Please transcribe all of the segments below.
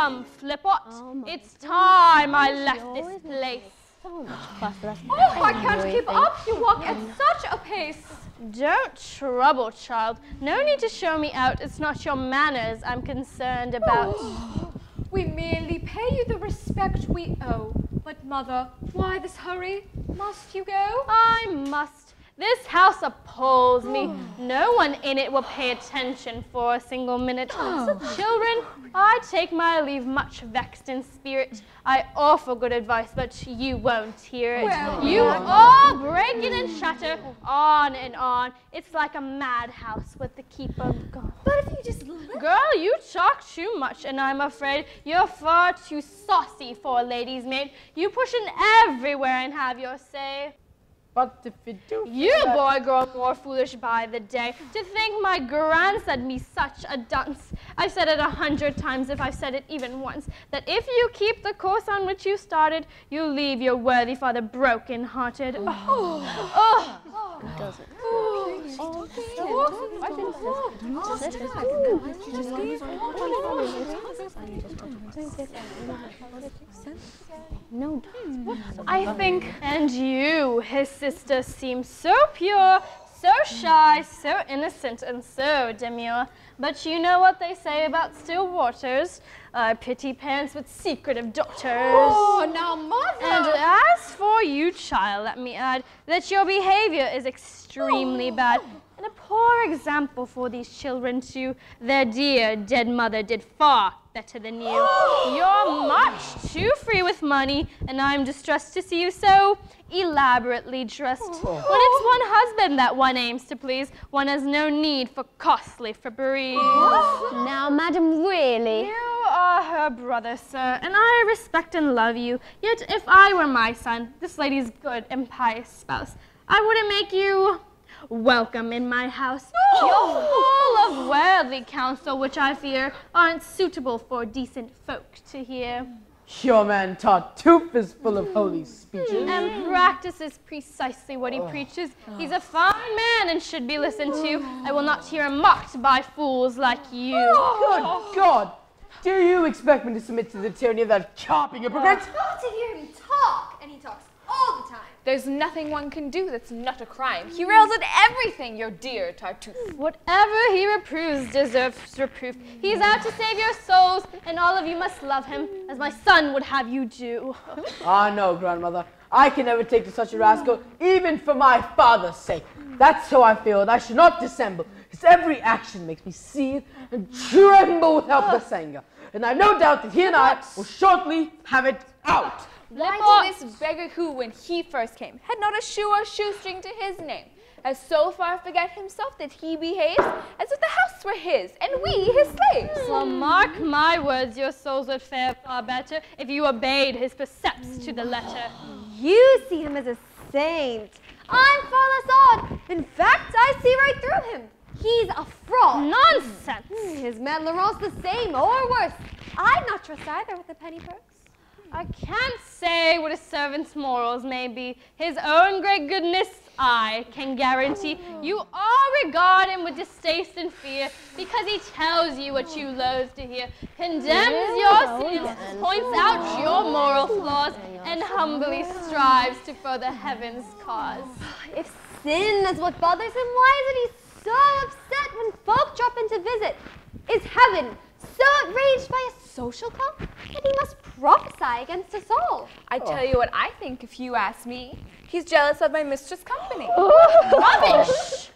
Come, Flipot. It's time I left this place. So much fuss, but that's I can't keep up. You walk at such a pace. Don't trouble, child. No need to show me out. It's not your manners I'm concerned about. We merely pay you the respect we owe. But, Mother, why this hurry? Must you go? I must. This house appalls me. No one in it will pay attention for a single minute. Children, I take my leave much vexed in spirit. I offer good advice, but you won't hear it. Well, you all break in and chatter on and on. It's like a madhouse with the keeper gone. But if you just listen. Girl, you talk too much, and I'm afraid you're far too saucy for a lady's maid. You push in everywhere and have your say. But if you do... You boy grow more foolish by the day. To think my gran said me such a dunce. I've said it 100 times, if I've said it even once, that if you keep the course on which you started, you'll leave your worthy father broken-hearted. does it. No, I think, and you, his sister, seem so pure, so shy, so innocent, and so demure. But you know what they say about still waters? I pity parents with secretive daughters. Oh, now, Mother! And as for you, child, let me add that your behavior is extremely bad. And a poor example for these children, too. Their dear dead mother did far better than you. You're much too free with money, and I'm distressed to see you so elaborately dressed. When it's one husband that one aims to please, one has no need for costly fripperies. Now, madam, really? You are her brother, sir, and I respect and love you. Yet if I were my son, this lady's good and pious spouse, I wouldn't make you welcome in my house. You're full of worldly counsel, which I fear aren't suitable for decent folk to hear. Your man Tartuffe is full of holy speeches. And practices precisely what he preaches. He's a fine man and should be listened to. I will not hear him mocked by fools like you. Good God! Do you expect me to submit to the tyranny of that carping hypocrite? Not to hear him talk, and he talks all the time. There's nothing one can do that's not a crime. He rails at everything, your dear Tartuffe. Whatever he reproves deserves reproof. He's out to save your souls, and all of you must love him, as my son would have you do. Ah, no, grandmother. I can never take to such a rascal, even for my father's sake. That's how I feel, and I should not dissemble. His every action makes me seethe and tremble with helpless anger. And I've no doubt that he and I will shortly have it out. Why did this beggar who, when he first came, had not a shoe or shoestring to his name, has so far forget himself that he behaves as if the house were his, and we his slaves? Well, mark my words, your souls would fare far better if you obeyed his precepts to the letter. You see him as a saint. I'm far less odd. In fact, I see right through him. He's a fraud. Nonsense! His man Laurent's the same, or worse. I'd not trust either with a penny purse. I can't say what a servant's morals may be. His own great goodness, I can guarantee. You all regard him with distaste and fear because he tells you what you loathe to hear, condemns your sins, points out your moral flaws, and humbly strives to further heaven's cause. If sin is what bothers him, why is it he's so upset when folk drop in to visit? Is heaven so outraged by a social call that he must prophesy against us all? I tell you what I think if you ask me. He's jealous of my mistress' company. Rubbish!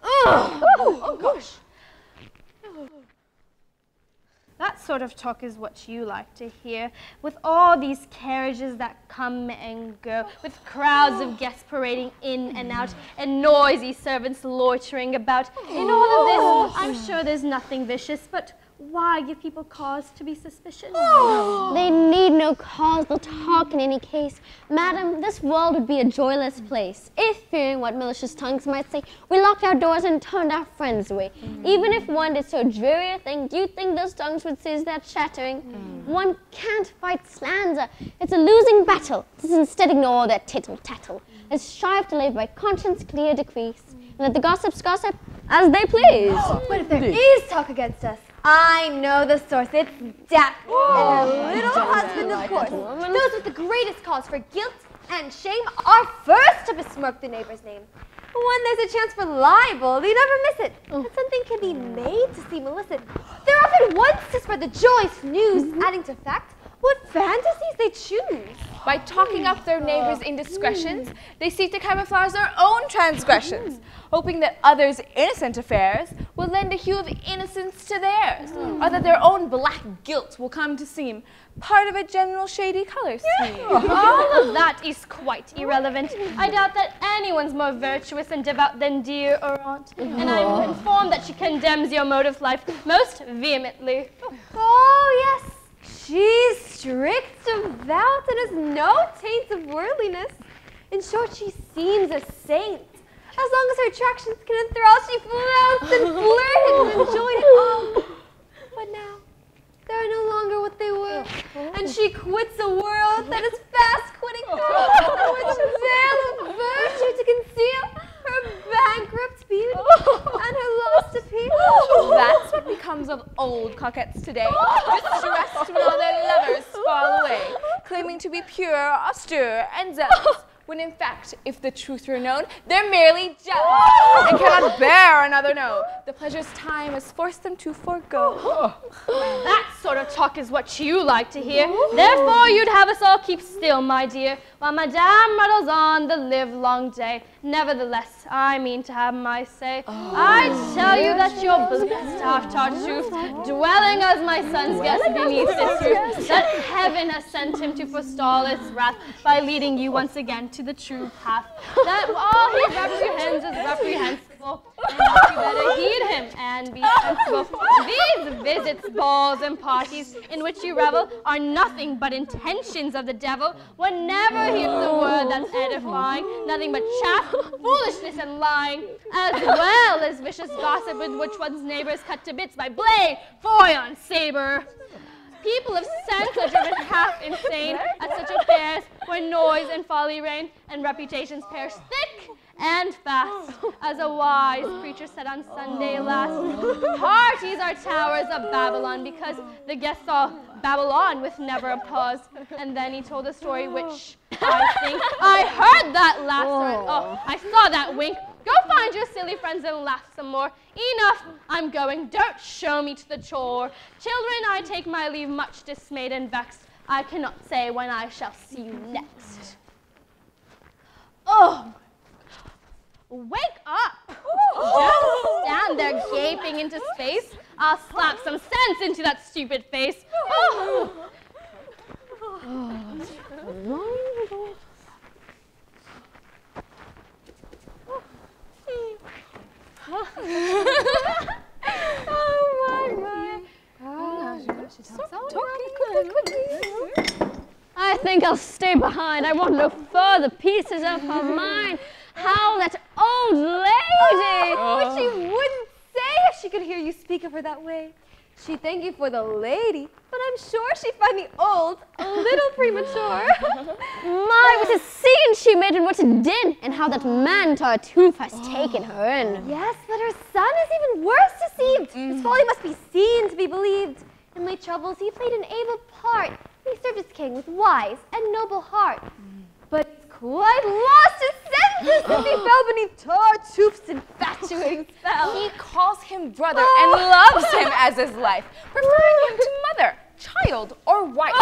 Oh, gosh. That sort of talk is what you like to hear, with all these carriages that come and go, with crowds of guests parading in and out, and noisy servants loitering about. In all of this, I'm sure there's nothing vicious, but why give people cause to be suspicious? They need no cause, they'll talk in any case. Madam, this world would be a joyless place if, fearing what malicious tongues might say, we locked our doors and turned our friends away. Even if one did so dreary a thing, do you think those tongues would cease their chattering? One can't fight slander. It's a losing battle. Just instead ignore all their tittle-tattle, and strive to live by conscience-clear decrees, and let the gossips gossip, as they please. But if there is talk against us, I know the source. It's Daphne and her little husband, of course. Those with the greatest cause for guilt and shame are first to besmirk the neighbor's name. When there's a chance for libel, they never miss it. And something can be made to seem illicit. They're often ones to spread the joyous news, adding to fact what fantasies they choose. By talking up their neighbors' indiscretions, they seek to camouflage their own transgressions, hoping that others' innocent affairs will lend a hue of innocence to theirs, or that their own black guilt will come to seem part of a general shady color scheme. All of that is quite irrelevant. I doubt that anyone's more virtuous and devout than dear Orgon, and I'm informed that she condemns your mode of life most vehemently. Oh, yes. She's strict, devout, and has no taint of worldliness. In short, she seems a saint. As long as her attractions can enthrall, she flouts and flirts and enjoyed it all. But now, they're no longer what they were, and she quits a world that is fast quitting her, which veil of virtue to conceal her bankrupt beauty and her lost appeal. That's what becomes of old coquettes today, distressed when all their lovers fall away, claiming to be pure, austere, and zealous, when in fact, if the truth were known, they're merely jealous and cannot bear another no. The pleasures time has forced them to forego. That sort of talk is what you like to hear. Therefore, you'd have us all keep still, my dear, while Madame rattles on the livelong day. Nevertheless, I mean to have my say. I tell you that your blessed half Tartuffe, dwelling as my son's guest beneath this roof, that heaven has sent him to forestall its wrath by leading you once again to the true path. That all he reprehends is reprehensible, and that you better heed him and be sensible. These visits, balls, and parties in which you revel are nothing but intentions of the devil. One never hears a word that's edifying, nothing but chaff, foolishness, and lying, as well as vicious gossip with which one's neighbors cut to bits by blade, foil, and saber. People of sense are driven half insane at such affairs where noise and folly reign and reputations perish thick and fast. As a wise preacher said on Sunday last, parties are towers of Babylon because the guests all babble on with never a pause. And then he told a story which I think I heard that last time. Oh, I saw that wink. Go find your silly friends and laugh some more. Enough, I'm going. Don't show me to the chore. Children, I take my leave much dismayed and vexed. I cannot say when I shall see you next. Oh, wake up. Don't stand there gaping into space. I'll slap some sense into that stupid face. Oh. I think I'll stay behind. I want no further pieces of her mind. How that old lady! But she wouldn't say if she could hear you speak of her that way. She'd thank you for the lady, but I'm sure she'd find me old, a little premature. My, what a scene she made and what a din, and how that man Tartuffe has taken her in. Yes, but her son is even worse deceived. His folly must be seen to be believed. In late troubles, he played an able part. He served his king with wise and noble heart. But he's quite lost his senses since he fell beneath Tartuffe's infatuating spell. He calls him brother and loves him as his life, preferring him to mother, child, or wife.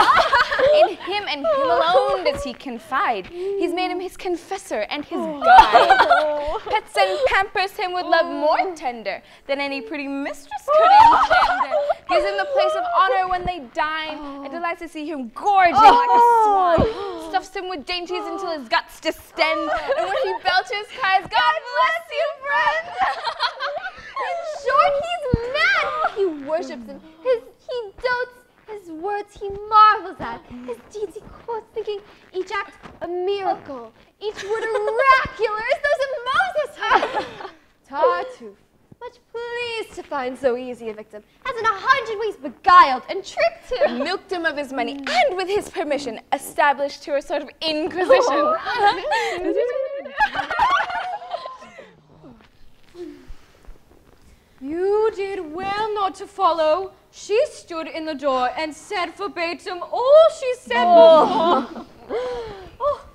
In him and him alone does he confide. He's made him his confessor and his guide. Pets and pampers him with love more tender than any pretty mistress could engender. Gives him the place of honor when they dine, and delights to see him gorging like a swan. Stuffs him with dainties until his guts distend, and when he belches, cries, "God bless you, friend!" In short, he's mad. He worships him. He dotes. His words he marvels at. His deeds he quotes, thinking each act a miracle, each word oracular as those of Moses heard. Tartuffe, much pleased to find so easy a victim, has in 100 ways beguiled and tricked him. Milked him of his money, and with his permission, established to a sort of inquisition. not to follow. She stood in the door and said verbatim all she said before. Oh,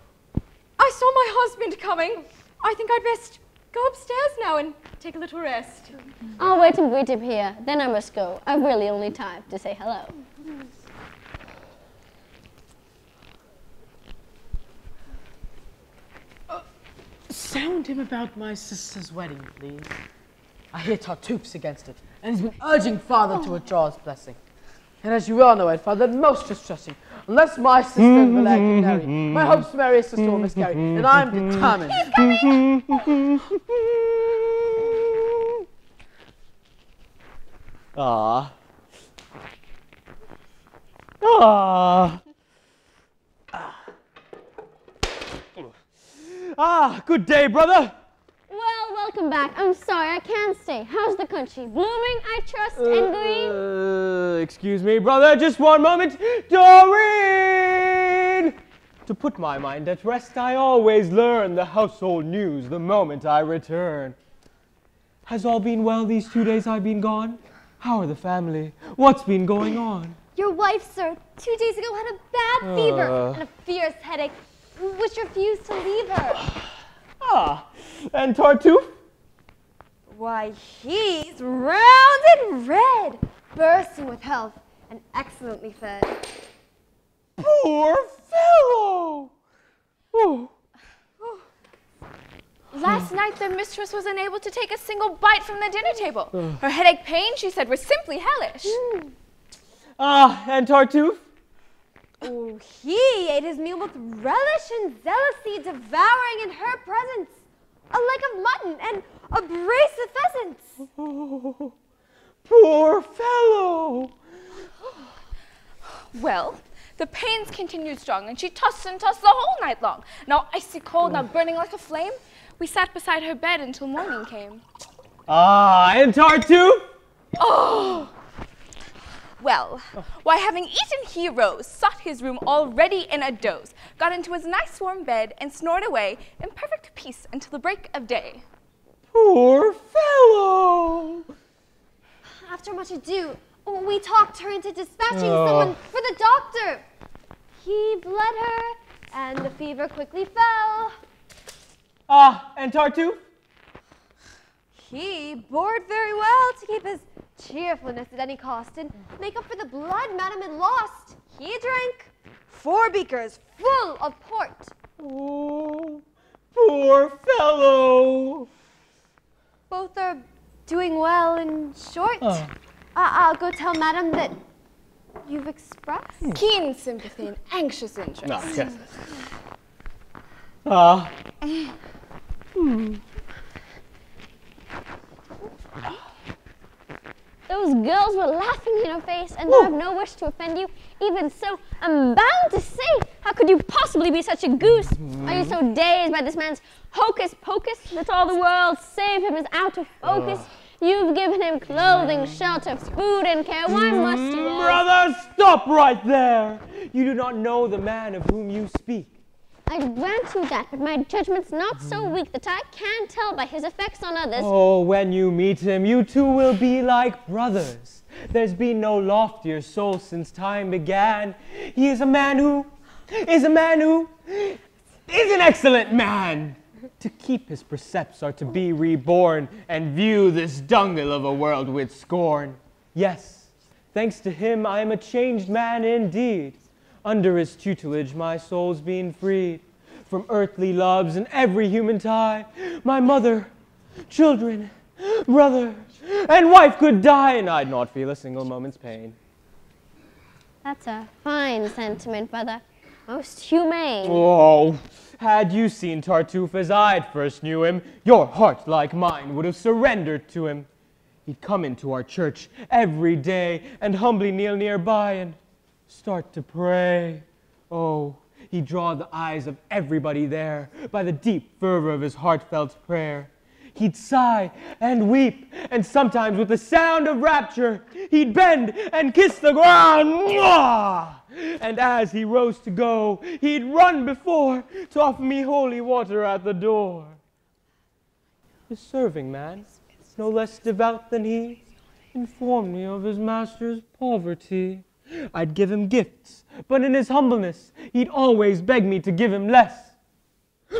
I saw my husband coming. I think I'd best go upstairs now and take a little rest. I'll wait and greet him here. Then I must go. I've really only time to say hello. Sound him about my sister's wedding, please. I hear Tartuffe's against it, and he's been urging father to withdraw his blessing. And as you well know, Edfather, most distressing. Unless my sister and Valère can marry, my hopes to marry his sister will miscarry, and I'm determined. He's coming! Ah. Ah. Ah, good day, brother. Well, welcome back. I'm sorry, I can't stay. How's the country? Blooming, I trust, and green? Excuse me, brother, just one moment. Doreen! To put my mind at rest, I always learn the household news the moment I return. Has all been well these 2 days I've been gone? How are the family? What's been going on? Your wife, sir, 2 days ago had a bad fever and a fierce headache, which refused to leave her. Ah, and Tartuffe? Why, he's round and red, bursting with health, and excellently fed. Poor fellow! Oh. Last night, their mistress was unable to take a single bite from the dinner table. Her headache pain, she said, was simply hellish. Ah, and Tartuffe? Oh, he ate his meal with relish and zealousy, devouring in her presence a leg of mutton and a brace of pheasants. Oh, poor fellow! Well, the pains continued strong, and she tossed and tossed the whole night long. Now icy cold, now burning like a flame. We sat beside her bed until morning came. Ah, and Tartuffe? Oh! Well, why having eaten he rose, sought his room already in a doze, got into his nice warm bed, and snored away in perfect peace until the break of day. Poor fellow! After much ado, we talked her into dispatching someone for the doctor. He bled her, and the fever quickly fell. Ah, and Tartuffe? He bored very well to keep his cheerfulness at any cost and make up for the blood Madam had lost. He drank 4 beakers full of port. Oh, poor fellow! Both are doing well in short. I'll go tell Madam that you've expressed. Keen sympathy and anxious interest. No, yes. Ah. Those girls were laughing in your face, and though I have no wish to offend you, even so, I'm bound to say, how could you possibly be such a goose? Are you so dazed by this man's hocus pocus that all the world save him is out of focus? You've given him clothing, shelter, food, and care. Why must you all... Brother, stop right there! You do not know the man of whom you speak. I grant you that, but my judgment's not so weak that I can't tell by his effects on others. Oh, when you meet him, you two will be like brothers. There's been no loftier soul since time began. He is a man who is an excellent man. To keep his precepts are to be reborn and view this dunghill of a world with scorn. Yes, thanks to him I am a changed man indeed. Under his tutelage my soul's been freed from earthly loves and every human tie. My mother, children, brother, and wife could die, and I'd not feel a single moment's pain. That's a fine sentiment, brother. Most humane. Oh, had you seen Tartuffe as I first knew him, your heart, like mine, would have surrendered to him. He'd come into our church every day and humbly kneel nearby and start to pray. Oh, he'd draw the eyes of everybody there by the deep fervor of his heartfelt prayer. He'd sigh and weep, and sometimes with the sound of rapture, he'd bend and kiss the ground. Mwah! And as he rose to go, he'd run before to offer me holy water at the door. The serving man, no less devout than he, informed me of his master's poverty. I'd give him gifts, but in his humbleness, he'd always beg me to give him less.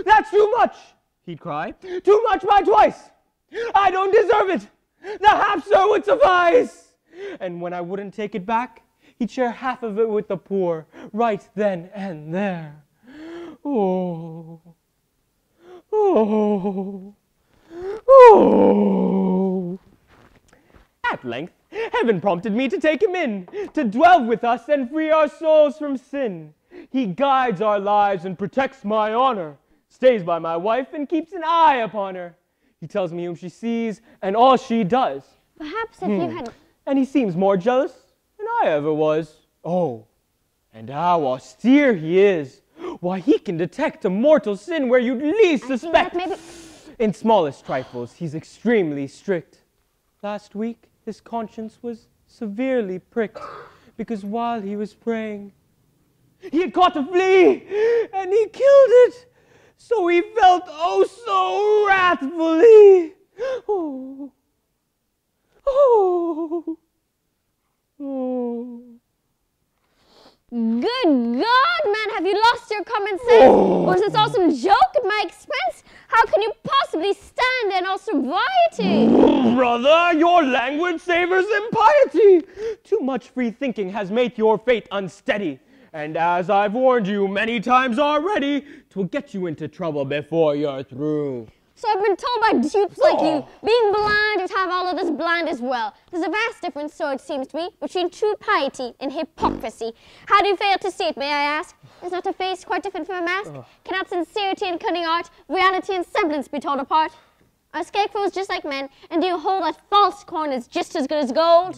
"That's too much," he'd cry. "Too much by twice. I don't deserve it. The half, sir, would suffice." And when I wouldn't take it back, he'd share half of it with the poor, right then and there. Oh, oh, oh. At length, heaven prompted me to take him in, to dwell with us and free our souls from sin. He guides our lives and protects my honor, stays by my wife and keeps an eye upon her. He tells me whom she sees and all she does. Perhaps if you had... And he seems more jealous than I ever was. Oh, and how austere he is. Why, he can detect a mortal sin where you'd least suspect. In smallest trifles, he's extremely strict. Last week, his conscience was severely pricked because while he was praying, he had caught a flea and he killed it. So he felt oh so wrathfully. Oh, oh, oh. Good God, man, have you lost your common sense? Was this awesome joke at my expense? How can you possibly stand in all sobriety? Brother, your language savors impiety. Too much free thinking has made your fate unsteady. And as I've warned you many times already, 'twill get you into trouble before you're through. So I've been told by dupes like you, being blind would have all of us blind as well. There's a vast difference, so it seems to me, between true piety and hypocrisy. How do you fail to see it, may I ask? Is not a face quite different from a mask? Cannot sincerity and cunning art, reality and semblance be told apart? Are scarecrows just like men, and do you hold that false corn is just as good as gold?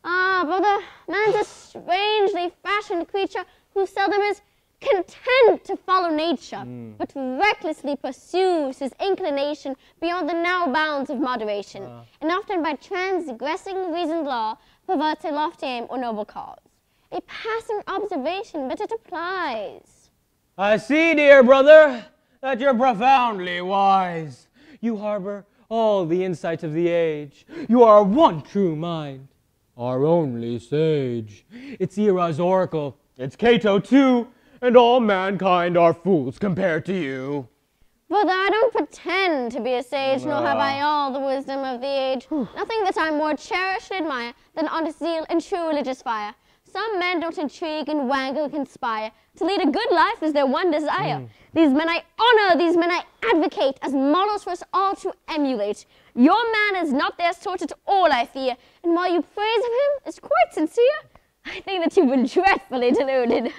Ah, brother, man's a strangely fashioned creature who seldom is content to follow nature, but recklessly pursues his inclination beyond the narrow bounds of moderation, and often by transgressing reasoned law perverts a lofty aim or noble cause. A passing observation, but it applies. I see, dear brother, that you're profoundly wise. You harbor all the insights of the age. You are one true mind, our only sage. It's Era's oracle, it's Cato too, and all mankind are fools compared to you. Brother, I don't pretend to be a sage, nor have I all the wisdom of the age. Nothing that I more cherish and admire than honest zeal and true religious fire. Some men don't intrigue and wangle, conspire. To lead a good life is their one desire. These men I honor, these men I advocate as models for us all to emulate. Your man is not their sort at all, I fear, and while you praise of him is quite sincere, I think that you've been dreadfully deluded.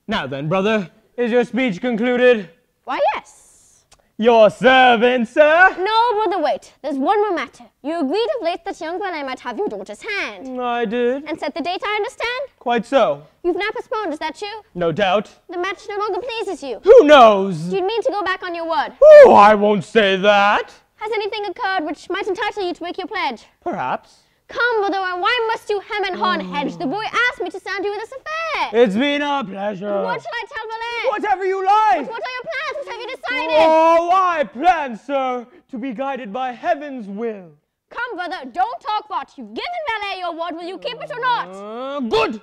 Now then, brother, is your speech concluded? Why, yes. Your servant, sir? No, brother, wait. There's one more matter. You agreed of late that young Valet might have your daughter's hand. I did. And set the date, I understand? Quite so. You've now postponed, is that true? No doubt. The match no longer pleases you. Who knows? Do you mean to go back on your word? Oh, I won't say that. Has anything occurred which might entitle you to break your pledge? Perhaps. Come, brother, why must you hem and haw and hedge? The boy asked me to sound you with this affair. It's been a pleasure. What shall I tell Valet? Whatever you like. What are your plans? What have you decided? Oh, I plan, sir, to be guided by heaven's will. Come, brother, don't talk rot. You've given Valet your word. Will you keep it or not? Good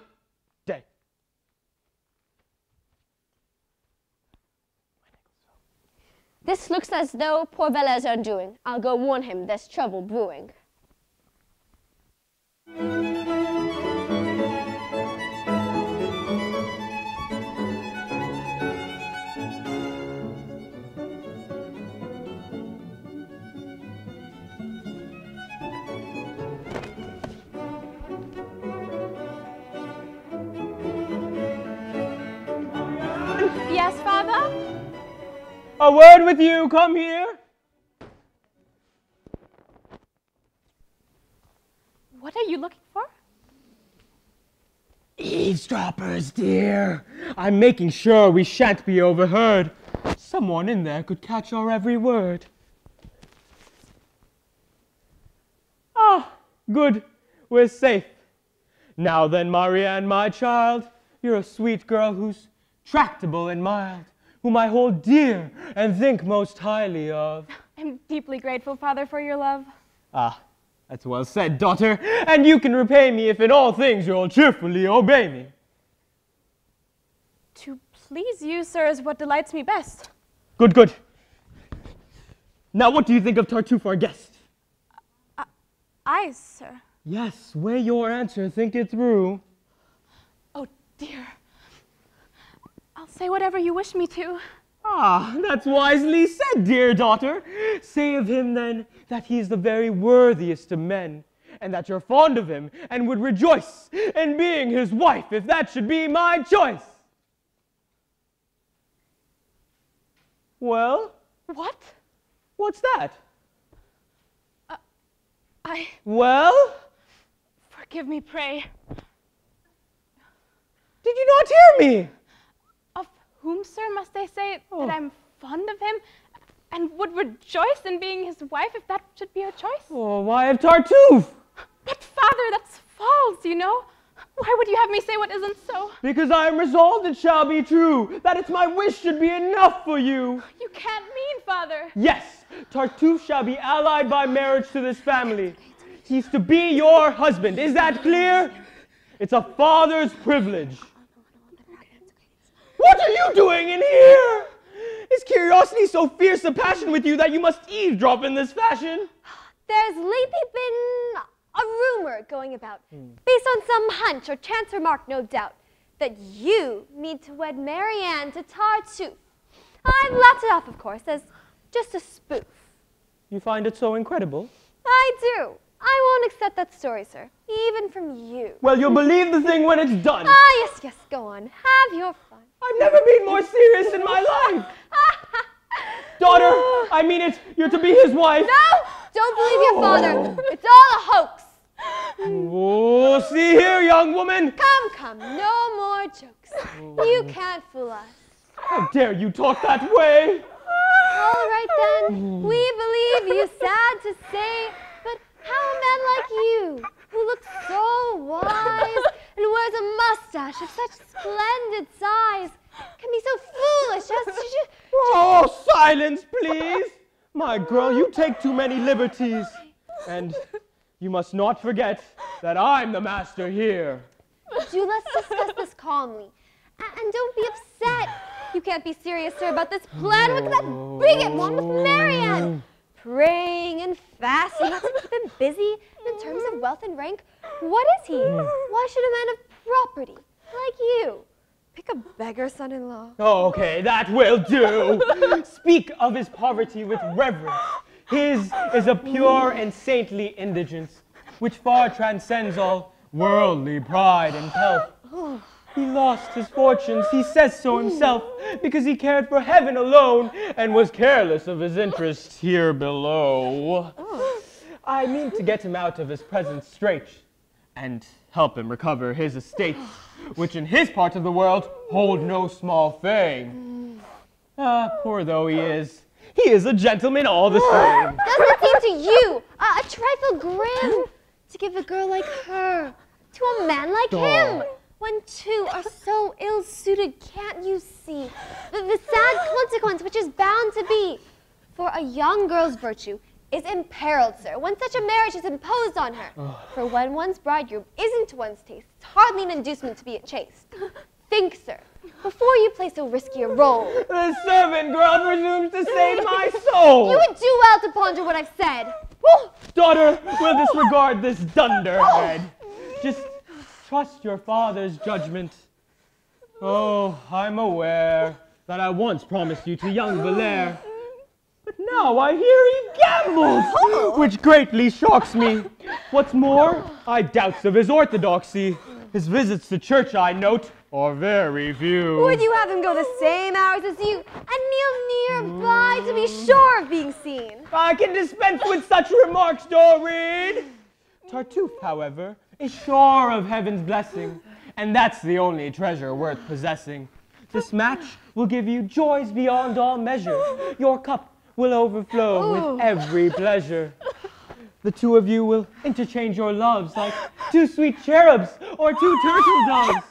day. This looks as though poor Valet's undoing. I'll go warn him there's trouble brewing. Yes, Father? A word with you, come here. What are you looking for? Eavesdroppers, dear. I'm making sure we shan't be overheard. Someone in there could catch our every word. Ah, good. We're safe. Now then, Marianne, my child, you're a sweet girl who's tractable and mild, whom I hold dear and think most highly of. I'm deeply grateful, Father, for your love. Ah, That's well said, daughter, and you can repay me if in all things you'll cheerfully obey me. To please you, sir, is what delights me best. Good, good. Now what do you think of Tartuffe, our guest? I, sir. Yes, weigh your answer, think it through. Oh, dear. I'll say whatever you wish me to. Ah, that's wisely said, dear daughter. Say of him, then, that he is the very worthiest of men, and that you're fond of him, and would rejoice in being his wife, if that should be my choice. Well? What? What's that? Well? Forgive me, pray. Did you not hear me? Of whom, sir, must I say that I'm fond of him, and would rejoice in being his wife, if that should be a choice? Oh, why of Tartuffe? But, father, that's false, you know. Why would you have me say what isn't so? Because I am resolved it shall be true, that it's my wish should be enough for you. You can't mean, father. Yes, Tartuffe shall be allied by marriage to this family. He's to be your husband. Is that clear? It's a father's privilege. What are you doing in here? Is curiosity so fierce a passion with you that you must eavesdrop in this fashion? There's lately been a rumor going about, based on some hunch or chance remark, no doubt, that you need to wed Marianne to Tartuffe. I've laughed it off, of course, as just a spoof. You find it so incredible? I do. I won't accept that story, sir, even from you. Well, you'll believe the thing when it's done. Ah, yes, yes, go on. Have your fun. I've never been more serious in my life. Daughter, I mean it. You're to be his wife. No! Don't believe your father. It's all a hoax. Oh, see here, young woman. Come, come, no more jokes. You can't fool us. How dare you talk that way? All right then, we believe you, sad to say, but how a man like you, who looks so wise and wears a mustache of such splendid size, can be so foolish as to... Oh, silence, please. My girl, you take too many liberties. And you must not forget that I'm the master here. Do let's discuss this calmly. And don't be upset. You can't be serious, sir, about this plan. Look at that bigot one with Marianne. Praying and fasting, not to keep him busy. In terms of wealth and rank, what is he? Why should a man of property, like you, pick a beggar son-in-law? Okay, that will do. Speak of his poverty with reverence. His is a pure and saintly indigence, which far transcends all worldly pride and pelf. He lost his fortunes, he says so himself, because he cared for heaven alone and was careless of his interests here below. I mean to get him out of his present strait and help him recover his estates, which in his part of the world hold no small fame. Poor though he is a gentleman all the same. Doesn't it seem to you a trifle grim to give a girl like her to a man like him? When two are so ill-suited, can't you see the sad consequence which is bound to be? For a young girl's virtue is imperiled, sir, when such a marriage is imposed on her. For when one's bridegroom isn't to one's taste, it's hardly an inducement to be chaste. Think, sir, before you play so risky a role. The servant girl presumes to save my soul. You would do well to ponder what I've said. Daughter, we'll disregard this dunderhead. Just trust your father's judgment. Oh, I'm aware that I once promised you to young Valere. But now I hear he gambles, which greatly shocks me. What's more, I doubts of his orthodoxy. His visits to church, I note, are very few. Would you have him go the same hours as you and kneel nearby to be sure of being seen? I can dispense with such remarks, Doreen. Tartuffe, however, is sure of heaven's blessing, and that's the only treasure worth possessing. This match will give you joys beyond all measure. Your cup will overflow with every pleasure. The two of you will interchange your loves like two sweet cherubs or two turtle doves.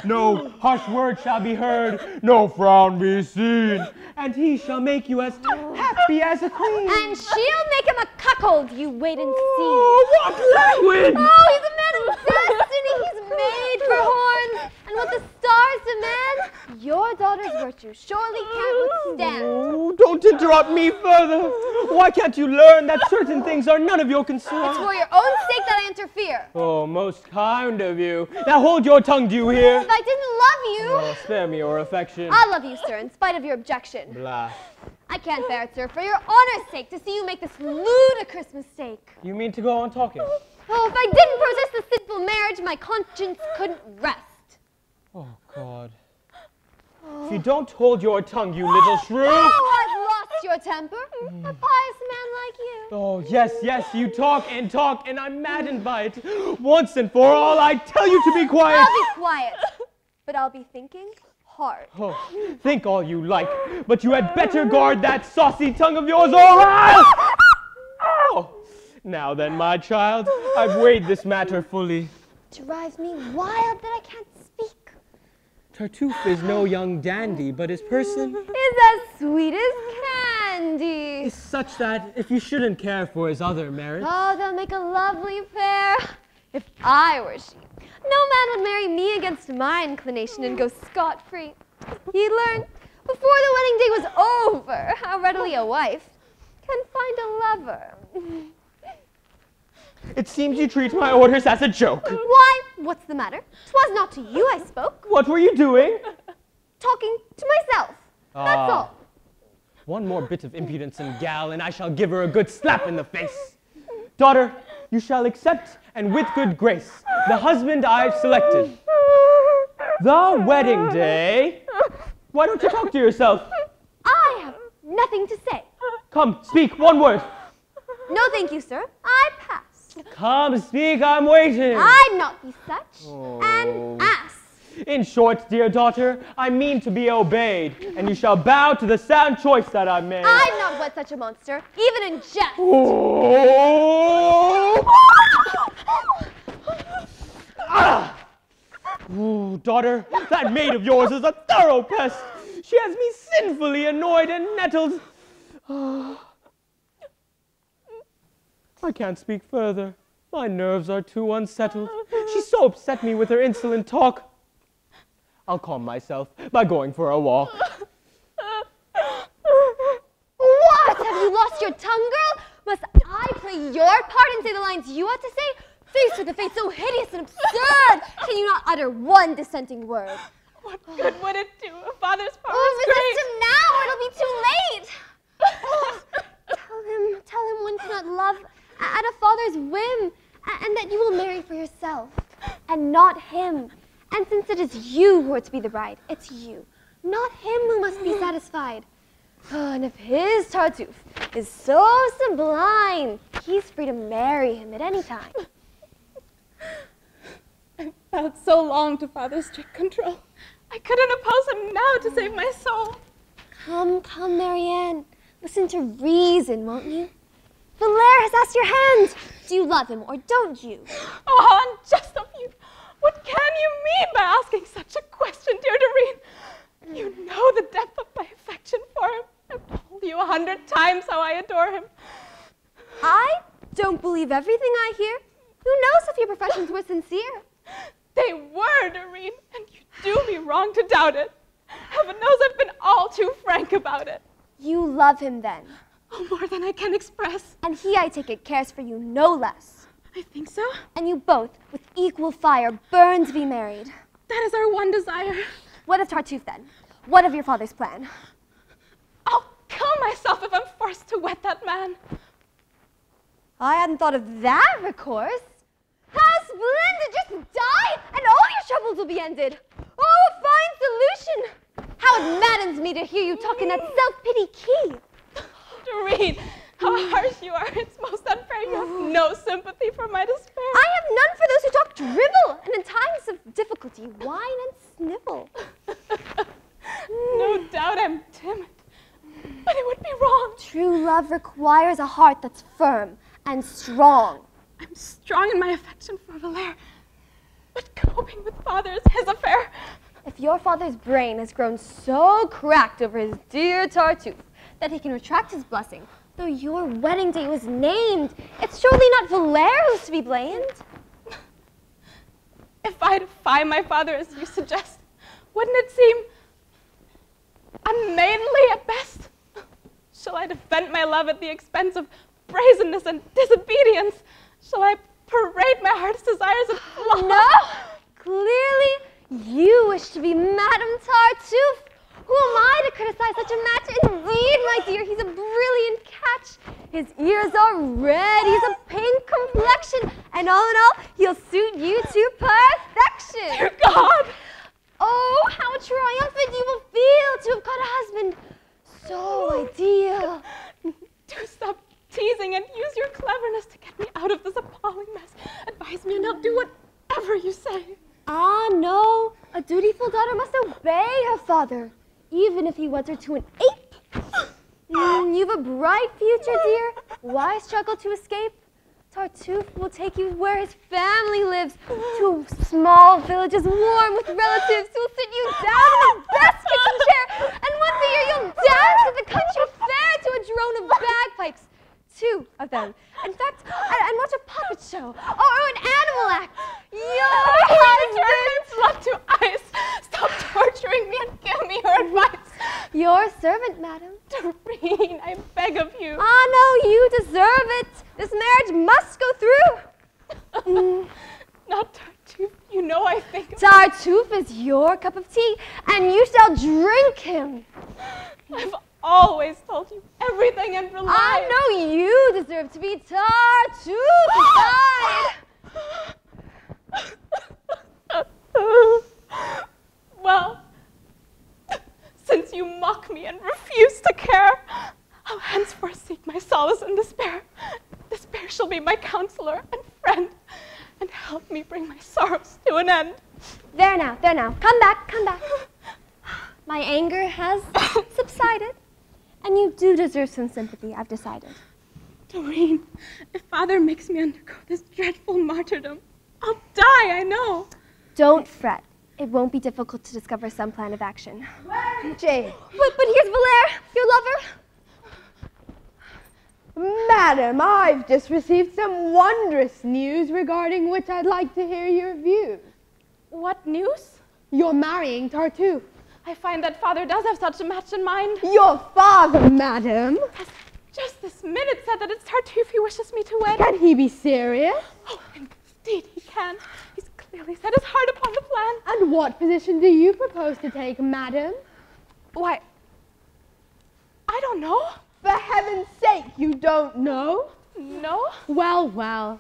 No harsh word shall be heard, no frown be seen, and he shall make you as happy as a queen. And she'll make him a cuckold, you wait and see. Oh, what language! Oh, he's a man of destiny. He's made for horns. And what the stars demand, your daughter's virtue surely can't withstand. Oh, don't interrupt me further. Why can't you learn that certain things are none of your concern? It's for your own sake that I interfere. Oh, most kind of you. Now hold your tongue, do you hear? If I didn't love you, Oh, spare me your affection. I love you, sir, in spite of your objection. Blah. I can't bear it, sir, for your honor's sake, to see you make this ludicrous mistake. You mean to go on talking? Oh, if I didn't possess the sinful marriage, my conscience couldn't rest. Oh, God. If you don't hold your tongue, you little shrew. Oh, I've lost your temper. A pious man like you. Oh, yes, yes, you talk, and I'm maddened by it. Once and for all, I tell you to be quiet. I'll be quiet, but I'll be thinking hard. Oh, think all you like, but you had better guard that saucy tongue of yours, or else! Oh. Now then, my child, I've weighed this matter fully. Drives me wild that I can't speak. Tartuffe is no young dandy, but his person Is as sweet as candy. is such that if you shouldn't care for his other merits, Oh, they'll make a lovely pair. If I were she, no man would marry me against my inclination and go scot-free. He'd learn before the wedding day was over how readily a wife can find a lover. it seems you treat my orders as a joke. Why, what's the matter? 'Twas not to you I spoke. What were you doing? Talking to myself. That's all. One more bit of impudence and gal, and I shall give her a good slap in the face. Daughter, you shall accept, and with good grace, the husband I've selected. The wedding day. Why don't you talk to yourself? I have nothing to say. Come, speak one word. No, thank you, sir. I pass. Come, speak, I'm waiting. I'd not be such an ass. In short, dear daughter, I mean to be obeyed, and you shall bow to the sound choice that I've made. I'd not wed such a monster, even in jest. Oh! Ah! Ooh, daughter, that maid of yours is a thorough pest. She has me sinfully annoyed and nettled. I can't speak further. My nerves are too unsettled. She so upset me with her insolent talk. I'll calm myself by going for a walk. What? Have you lost your tongue, girl? Must I play your part and say the lines you ought to say? Face with a face so hideous and absurd. Can you not utter one dissenting word? What good would it do? A father's part Oh, was resist great. him now or it'll be too late. Oh, tell him one cannot love at a father's whim, and that you will marry for yourself, and not him. And since it is you who are to be the bride, it's you, not him, who must be satisfied. Oh, and if his Tartuffe is so sublime, he's free to marry him at any time. I bowed so long to father's strict control. I couldn't oppose him now to save my soul. Come, Marianne. Listen to reason, won't you? Valere has asked your hand. Do you love him or don't you? Oh, how unjust of you. What can you mean by asking such a question, dear Doreen? You know the depth of my affection for him. I've told you 100 times how I adore him. I don't believe everything I hear. Who knows if your professions were sincere? They were, Doreen, and you do me wrong to doubt it. Heaven knows I've been all too frank about it. You love him then. Oh, more than I can express. And he, I take it, cares for you no less. I think so. And you both, with equal fire, burn to be married. That is our one desire. What of Tartuffe then? What of your father's plan? I'll kill myself if I'm forced to wed that man. I hadn't thought of that recourse. How splendid! Just die, and all your troubles will be ended. Oh, a fine solution! How it maddens me to hear you talk in that self-pity key. Doreen, how harsh you are. It's most unfair. You have no sympathy for my despair. I have none for those who talk dribble, and in times of difficulty, whine and snivel. No doubt I'm timid, but it would be wrong. True love requires a heart that's firm and strong. I'm strong in my affection for Valere, But coping with father is his affair. If your father's brain has grown so cracked over his dear Tartuffe that he can retract his blessing, though your wedding day was named, it's surely not Valere who's to be blamed. If I defy my father as you suggest, wouldn't it seem unmaidenly at best? Shall I defend my love at the expense of brazenness and disobedience? Shall I parade my heart's desires and flaws? No! Clearly, you wish to be Madame Tartuffe. Who am I to criticize such a match? Indeed, my dear, he's a brilliant catch. His ears are red, he's a pink complexion, and all in all, he'll suit you to perfection. Dear God! Oh, how triumphant you will feel to have got a husband so ideal. Do stop teasing and use your cleverness to get me out of this appalling mess. Advise me and I'll do whatever you say. Ah, no. A dutiful daughter must obey her father, even if he weds her to an ape. You've a bright future, dear. Why struggle to escape? Tartuffe will take you where his family lives, to small villages warm with relatives who will sit you down in the best kitchen chair, and once a year you'll dance at the country fair to a drone of bagpipes. 2 of them. In fact, and watch a puppet show, or an animal act. Your husband! Turn my blood to ice. Stop torturing me and give me your advice. Your servant, madam. Doreen, I beg of you. Ah, no, you deserve it. This marriage must go through. Not Tartuffe. You know I think. Tartuffe is your cup of tea, and you shall drink him. I've always told you everything and rely. I know you deserve to be Tartuffe aside. Well, since you mock me and refuse to care, I'll henceforth seek my solace in despair. Despair shall be my counselor and friend, and help me bring my sorrows to an end. There now. Come back. My anger has subsided, and you do deserve some sympathy, I've decided. Doreen, if father makes me undergo this dreadful martyrdom, I'll die, I know. Don't fret. It won't be difficult to discover some plan of action. Jane. But here's Valere, your lover. Madam, I've just received some wondrous news regarding which I'd like to hear your views. What news? You're marrying Tartuffe. I find that father does have such a match in mind. Your father, madam. Has just this minute said that it's Tartuffe he wishes me to wed. Can he be serious? Oh, indeed he can. He's clearly set his heart upon the plan. And what position do you propose to take, madam? Why, I don't know. For heaven's sake, you don't know? No? Well.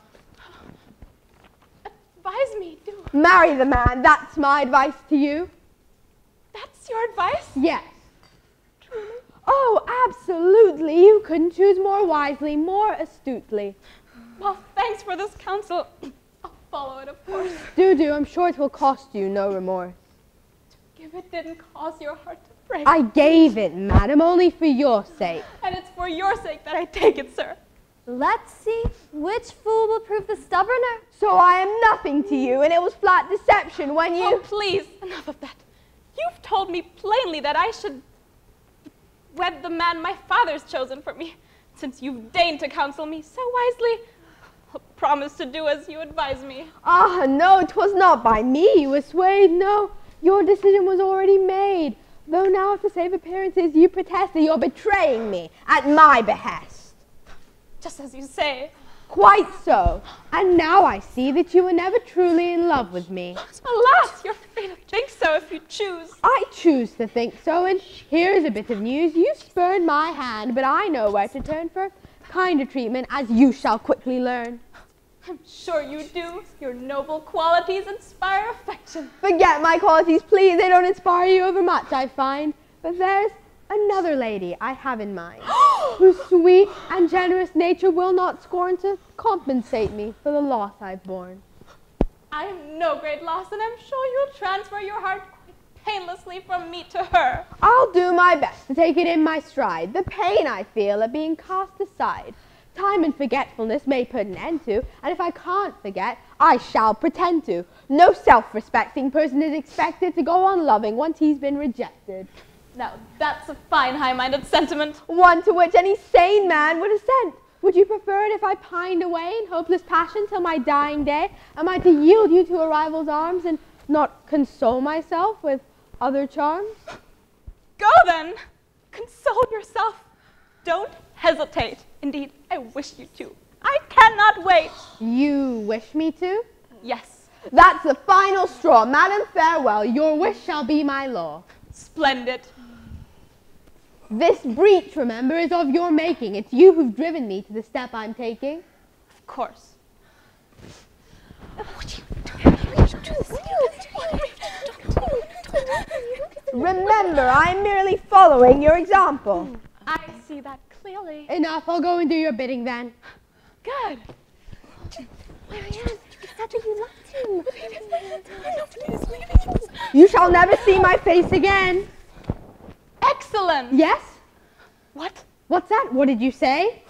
Advise me, do. Marry the man, that's my advice to you. That's your advice? Yes. Truly? Oh, absolutely. You couldn't choose more wisely, more astutely. Well, thanks for this counsel. I'll follow it, of course. Do. I'm sure it will cost you no remorse. To give it didn't cause your heart to break. I gave it, madam, only for your sake. And it's for your sake that I take it, sir. Let's see which fool will prove the stubborner. So I am nothing to you, and it was flat deception when you... Oh, please, enough of that. You've told me plainly that I should wed the man my father's chosen for me. Since you've deigned to counsel me so wisely, I'll promise to do as you advise me. Ah, no, 'twas not by me you were swayed, no. Your decision was already made. Though now, to save appearances, you protest that you're betraying me at my behest. Just as you say. Quite so. And now I see that you were never truly in love with me. Alas, you're free to think so if you choose. I choose to think so, and here's a bit of news. You spurned my hand, but I know where to turn for kinder treatment, as you shall quickly learn. I'm sure you do. Your noble qualities inspire affection. Forget my qualities, please. They don't inspire you overmuch, I find. But there's another lady I have in mind, whose sweet and generous nature will not scorn to compensate me for the loss I've borne. I am no great loss, and I'm sure you'll transfer your heart quite painlessly from me to her. I'll do my best to take it in my stride, the pain I feel at being cast aside, Time and forgetfulness may put an end to, and if I can't forget, I shall pretend to. No self-respecting person is expected to go on loving once he's been rejected. Now, that's a fine, high-minded sentiment. One to which any sane man would assent. Would you prefer it if I pined away in hopeless passion till my dying day? Am I to yield you to a rival's arms and not console myself with other charms? Go then! Console yourself. Don't hesitate. Indeed, I wish you to. I cannot wait. You wish me to? Yes. That's the final straw. Madam, farewell. Your wish shall be my law. Splendid. This breach, remember, is of your making. It's you who've driven me to the step I'm taking. Of course. Remember, I'm merely following your example. I see that clearly. Enough, I'll go and do your bidding then. Good. Marianne, you said that you loved him. You shall never see my face again. Excellent. Yes? What? What's that? What did you say?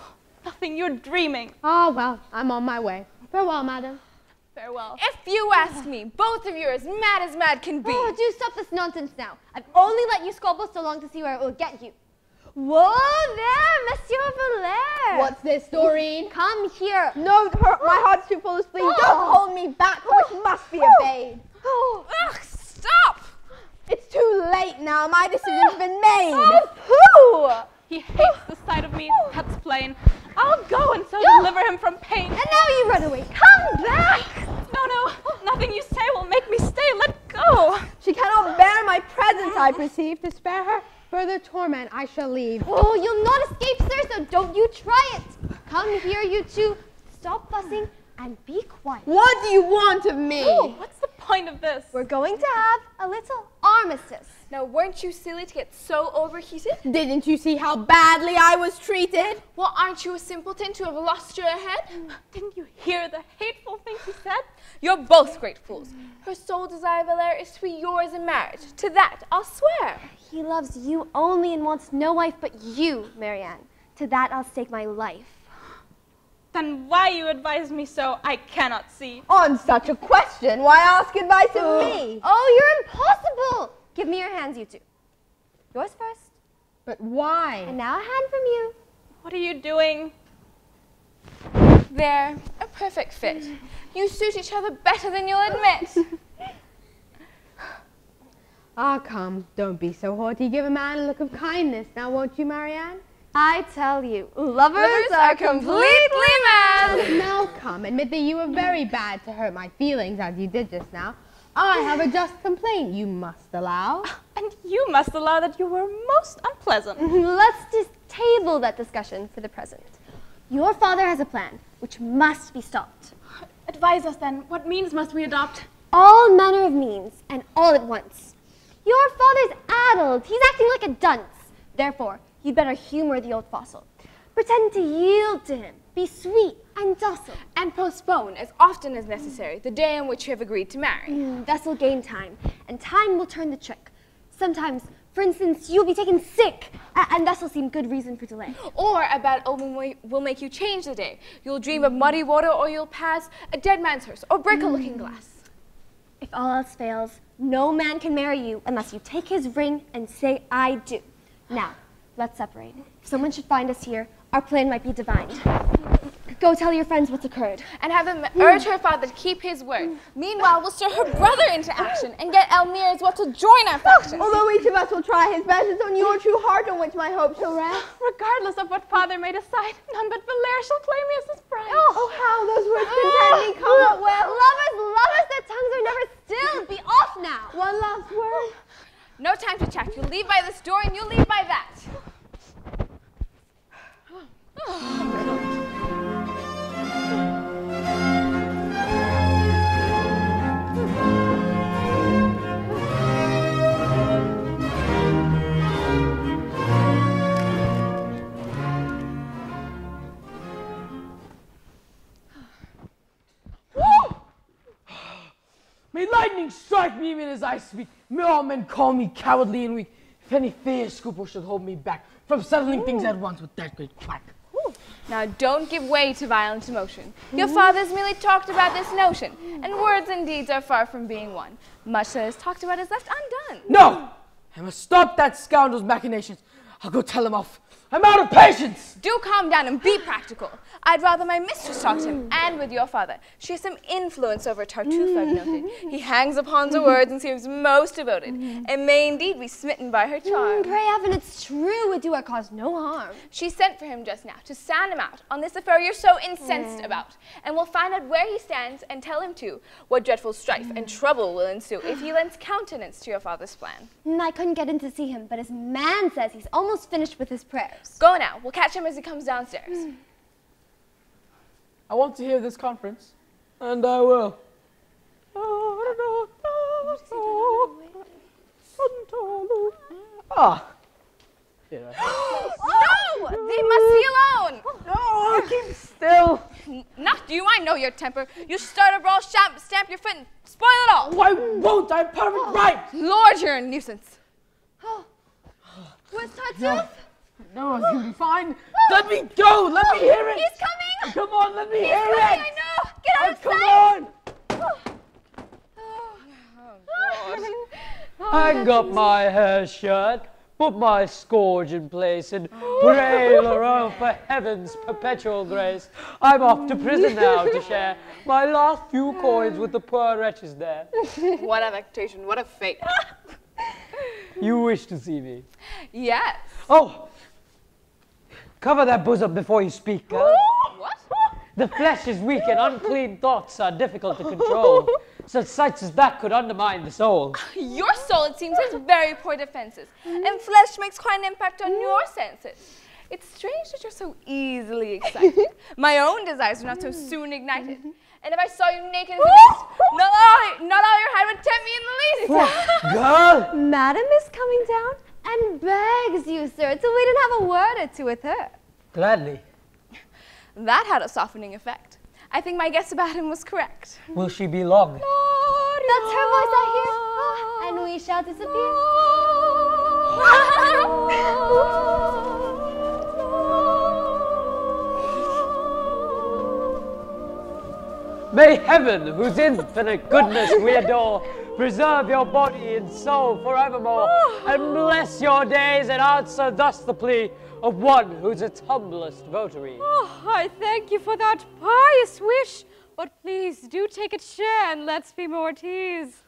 Nothing, you're dreaming. Oh, well, I'm on my way. Farewell, madam. Farewell. If you ask me, both of you are as mad can be. Oh, do stop this nonsense now. I've only let you squabble so long to see where it will get you. Whoa there, Monsieur Valère! What's this, Doreen? Come here. No, my heart's too full of spleen. Don't hold me back, which must be obeyed. Ugh, stop! It's too late now. My decision's been made. Pooh! He hates the sight of me, that's plain. I'll go and so deliver him from pain. And now you run away. Come back! No, nothing you say will make me stay. Let go. She cannot bear my presence, I perceive. To spare her further torment, I shall leave. Oh, you'll not escape, sir, so don't you try it. Come here, you two. Stop fussing and be quiet. What do you want of me? Oh, what's the point of this? We're going to have a little armistice. Now, weren't you silly to get so overheated? Didn't you see how badly I was treated? Well, aren't you a simpleton to have lost your head? Didn't you hear the hateful things he said? You're both great fools. Her sole desire, Valère, is to be yours in marriage. To that, I'll swear. He loves you only and wants no wife but you, Marianne. To that I'll stake my life. Then why you advise me so, I cannot see. On such a question, why ask advice of me? Oh, you're impossible! Give me your hands, you two. Yours first. But why? And now a hand from you. What are you doing? There, a perfect fit. You suit each other better than you'll admit. Ah, come, don't be so haughty. Give a man a look of kindness. Now, won't you, Marianne? I tell you, lovers are completely mad. Now, come, admit that you were very bad to hurt my feelings as you did just now. I have a just complaint you must allow. And you must allow that you were most unpleasant. Let's just table that discussion for the present. Your father has a plan which must be stopped. Advise us then, what means must we adopt? All manner of means, and all at once. Your father's addled. He's acting like a dunce. Therefore, you'd better humor the old fossil. Pretend to yield to him. Be sweet and docile. And postpone, as often as necessary, the day on which you have agreed to marry. Thus will gain time, and time will turn the trick. Sometimes, for instance, you'll be taken sick, and thus will seem good reason for delay. Or a bad omen will make you change the day. You'll dream of muddy water, or you'll pass a dead man's hearse, or break a looking glass. If all else fails, no man can marry you unless you take his ring and say, I do. Now, let's separate. If someone should find us here, our plan might be divined. Go tell your friends what's occurred. And have them urge her father to keep his word. Meanwhile, we'll stir her brother into action and get Elmire as well to join our faction. Although each of us will try his best, it's on your true heart on which my hope shall rest. Regardless of what father may decide, none but Valère shall claim me as his bride. Oh, how those words content me come out well. Lovers, their tongues are never still. Be off now. One last word. No time to chat. You'll leave by this door and you'll leave by that. May lightning strike me even as I speak. May all men call me cowardly and weak. If any fear scruple should hold me back from settling things at once with that great quack. Now don't give way to violent emotion. Your father's merely talked about this notion, and words and deeds are far from being one. Much that is talked about is left undone. No! I must stop that scoundrel's machinations. I'll go tell him off. I'm out of patience! Do calm down and be practical. I'd rather my mistress talk to him, and with your father. She has some influence over Tartuffe, I've noted. He hangs upon her words and seems most devoted, and may indeed be smitten by her charm. Pray heaven, it's true. We do our cause no harm. She sent for him just now to sound him out on this affair you're so incensed about, and we'll find out where he stands and tell him too what dreadful strife and trouble will ensue if he lends countenance to your father's plan. I couldn't get in to see him, but his man says he's almost finished with his prayers. Go now. We'll catch him as he comes downstairs. I want to hear this conference, and I will. Ah. No! They must be alone! No, keep still. Not you, I know your temper. You start a brawl, stamp your foot, and spoil it all. Why won't I? Perfect right. Lord, you're a nuisance. Where's Tartuffe? No, you'll be fine. Let me go. Let me hear it. He's coming! Come on, let me hear He's it. coming, I know! Get out of Come on. Hang up my hair shirt, put my scourge in place, and pray around for heaven's perpetual grace. I'm off to prison now to share my last few coins with the poor wretches there. What a vexation, what a fate. You wish to see me? Yes. Oh! Cover that bosom before you speak, girl. What? The flesh is weak and unclean thoughts are difficult to control. Such sights as that could undermine the soul. Your soul, it seems, has very poor defenses, and flesh makes quite an impact on your senses. It's strange that you're so easily excited. My own desires are not so soon ignited. And if I saw you naked as a beast, not all your hide would tempt me in the least. Girl! Madam is coming down and begs you, sir, till we didn't have a word or two with her. Gladly. That had a softening effect. I think my guess about him was correct. Will she be long? That's her voice I hear, and we shall disappear. May heaven, whose infinite goodness we adore, preserve your body and soul forevermore, and bless your days and answer thus the plea of one who's its humblest votary. Oh, I thank you for that pious wish, but please do take a chair and let's be more at ease.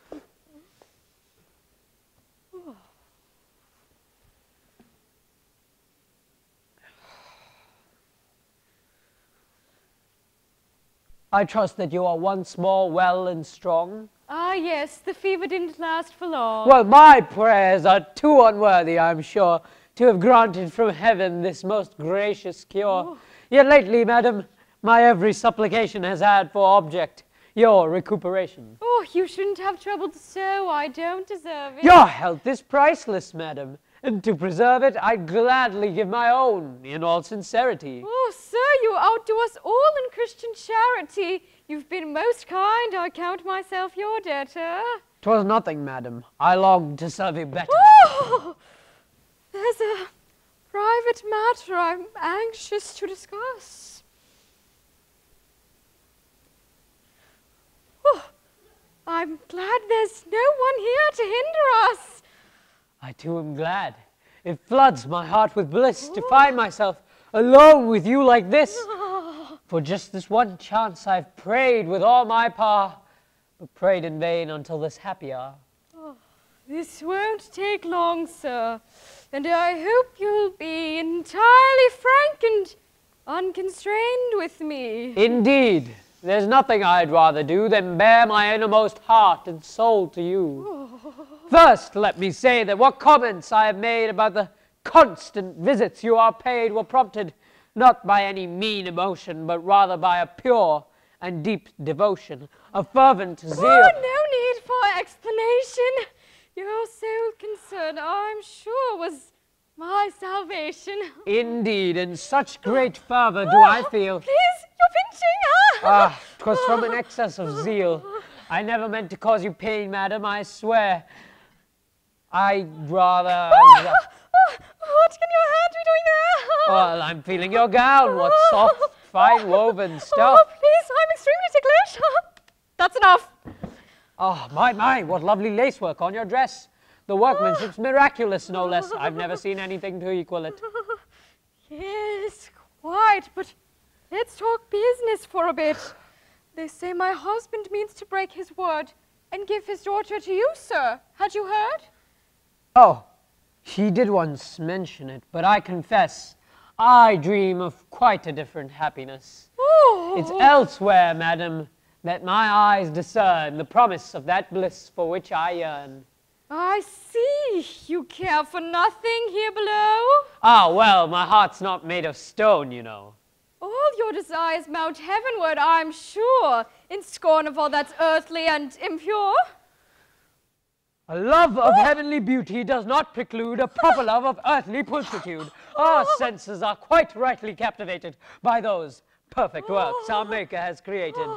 I trust that you are once more well and strong. Ah, yes, the fever didn't last for long. Well, my prayers are too unworthy, I'm sure, to have granted from heaven this most gracious cure. Yet lately, madam, my every supplication has had for object your recuperation. Oh, you shouldn't have troubled so. I don't deserve it. Your health is priceless, madam, and to preserve it, I'd gladly give my own in all sincerity. Oh, sir, you outdo us all in Christian charity. You've been most kind. I count myself your debtor. 'Twas nothing, madam. I longed to serve you better. Oh, there's a private matter I'm anxious to discuss. Oh, I'm glad there's no one here to hinder us. I too am glad. It floods my heart with bliss to find myself alone with you like this. For just this one chance I've prayed with all my power, but prayed in vain until this happy hour. Oh, this won't take long, sir, and I hope you'll be entirely frank and unconstrained with me. Indeed, there's nothing I'd rather do than bare my innermost heart and soul to you. First, let me say that what comments I have made about the constant visits you are paid were prompted not by any mean emotion, but rather by a pure and deep devotion, a fervent zeal. Oh, no need for explanation. Your sole concern, I'm sure, was my salvation. Indeed, in such great fervor do I feel. Please, you're pinching. 'Twas from an excess of zeal. I never meant to cause you pain, madam, I swear. I'd rather... What can your hand be doing there? Well, I'm feeling your gown. What soft, fine woven stuff. Oh, please, I'm extremely ticklish. That's enough. Oh, my, what lovely lacework on your dress. The workmanship's miraculous, no less. I've never seen anything to equal it. Yes, quite, but let's talk business for a bit. They say my husband means to break his word and give his daughter to you, sir. Had you heard? Oh, he did once mention it, but I confess, I dream of quite a different happiness. Oh. It's elsewhere, madam, that my eyes discern the promise of that bliss for which I yearn. I see. You care for nothing here below? Ah, well, my heart's not made of stone, you know. All your desires mount heavenward, I'm sure, in scorn of all that's earthly and impure. A love of heavenly beauty does not preclude a proper love of earthly pulchritude. Our senses are quite rightly captivated by those perfect works our Maker has created.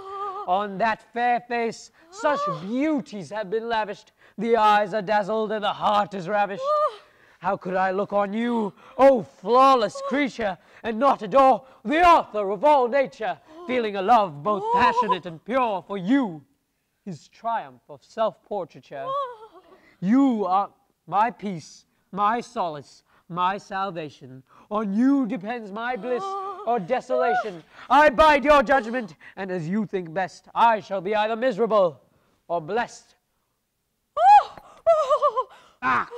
On that fair face, such beauties have been lavished. The eyes are dazzled and the heart is ravished. How could I look on you, O flawless creature, and not adore the author of all nature, feeling a love both passionate and pure for you, his triumph of self-portraiture. You are my peace, my solace, my salvation. On you depends my bliss or desolation. I bide your judgment, and as you think best, I shall be either miserable or blessed. Ah!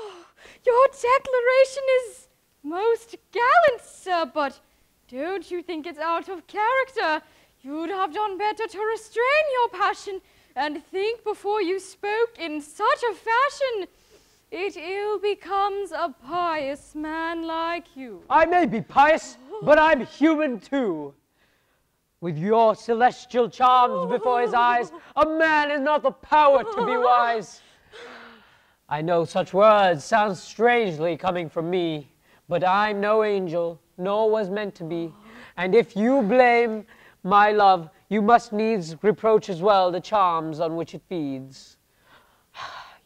Your declaration is most gallant, sir, but don't you think it's out of character? You'd have done better to restrain your passion and think before you spoke in such a fashion. It ill becomes a pious man like you. I may be pious, but I'm human too. With your celestial charms before his eyes, a man has not the power to be wise. I know such words sound strangely coming from me, but I'm no angel, nor was meant to be. And if you blame my love, you must needs reproach as well the charms on which it feeds.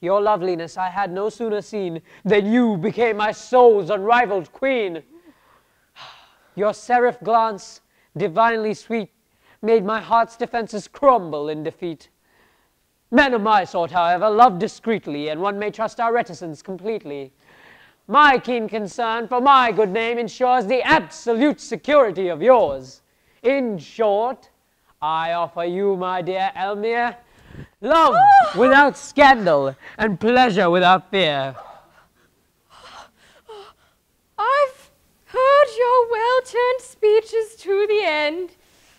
Your loveliness I had no sooner seen than you became my soul's unrivaled queen. Your seraph glance, divinely sweet, made my heart's defenses crumble in defeat. Men of my sort, however, love discreetly, and one may trust our reticence completely. My keen concern for my good name ensures the absolute security of yours. In short, I offer you, my dear Elmire, love without scandal and pleasure without fear. I've heard your well-turned speeches to the end,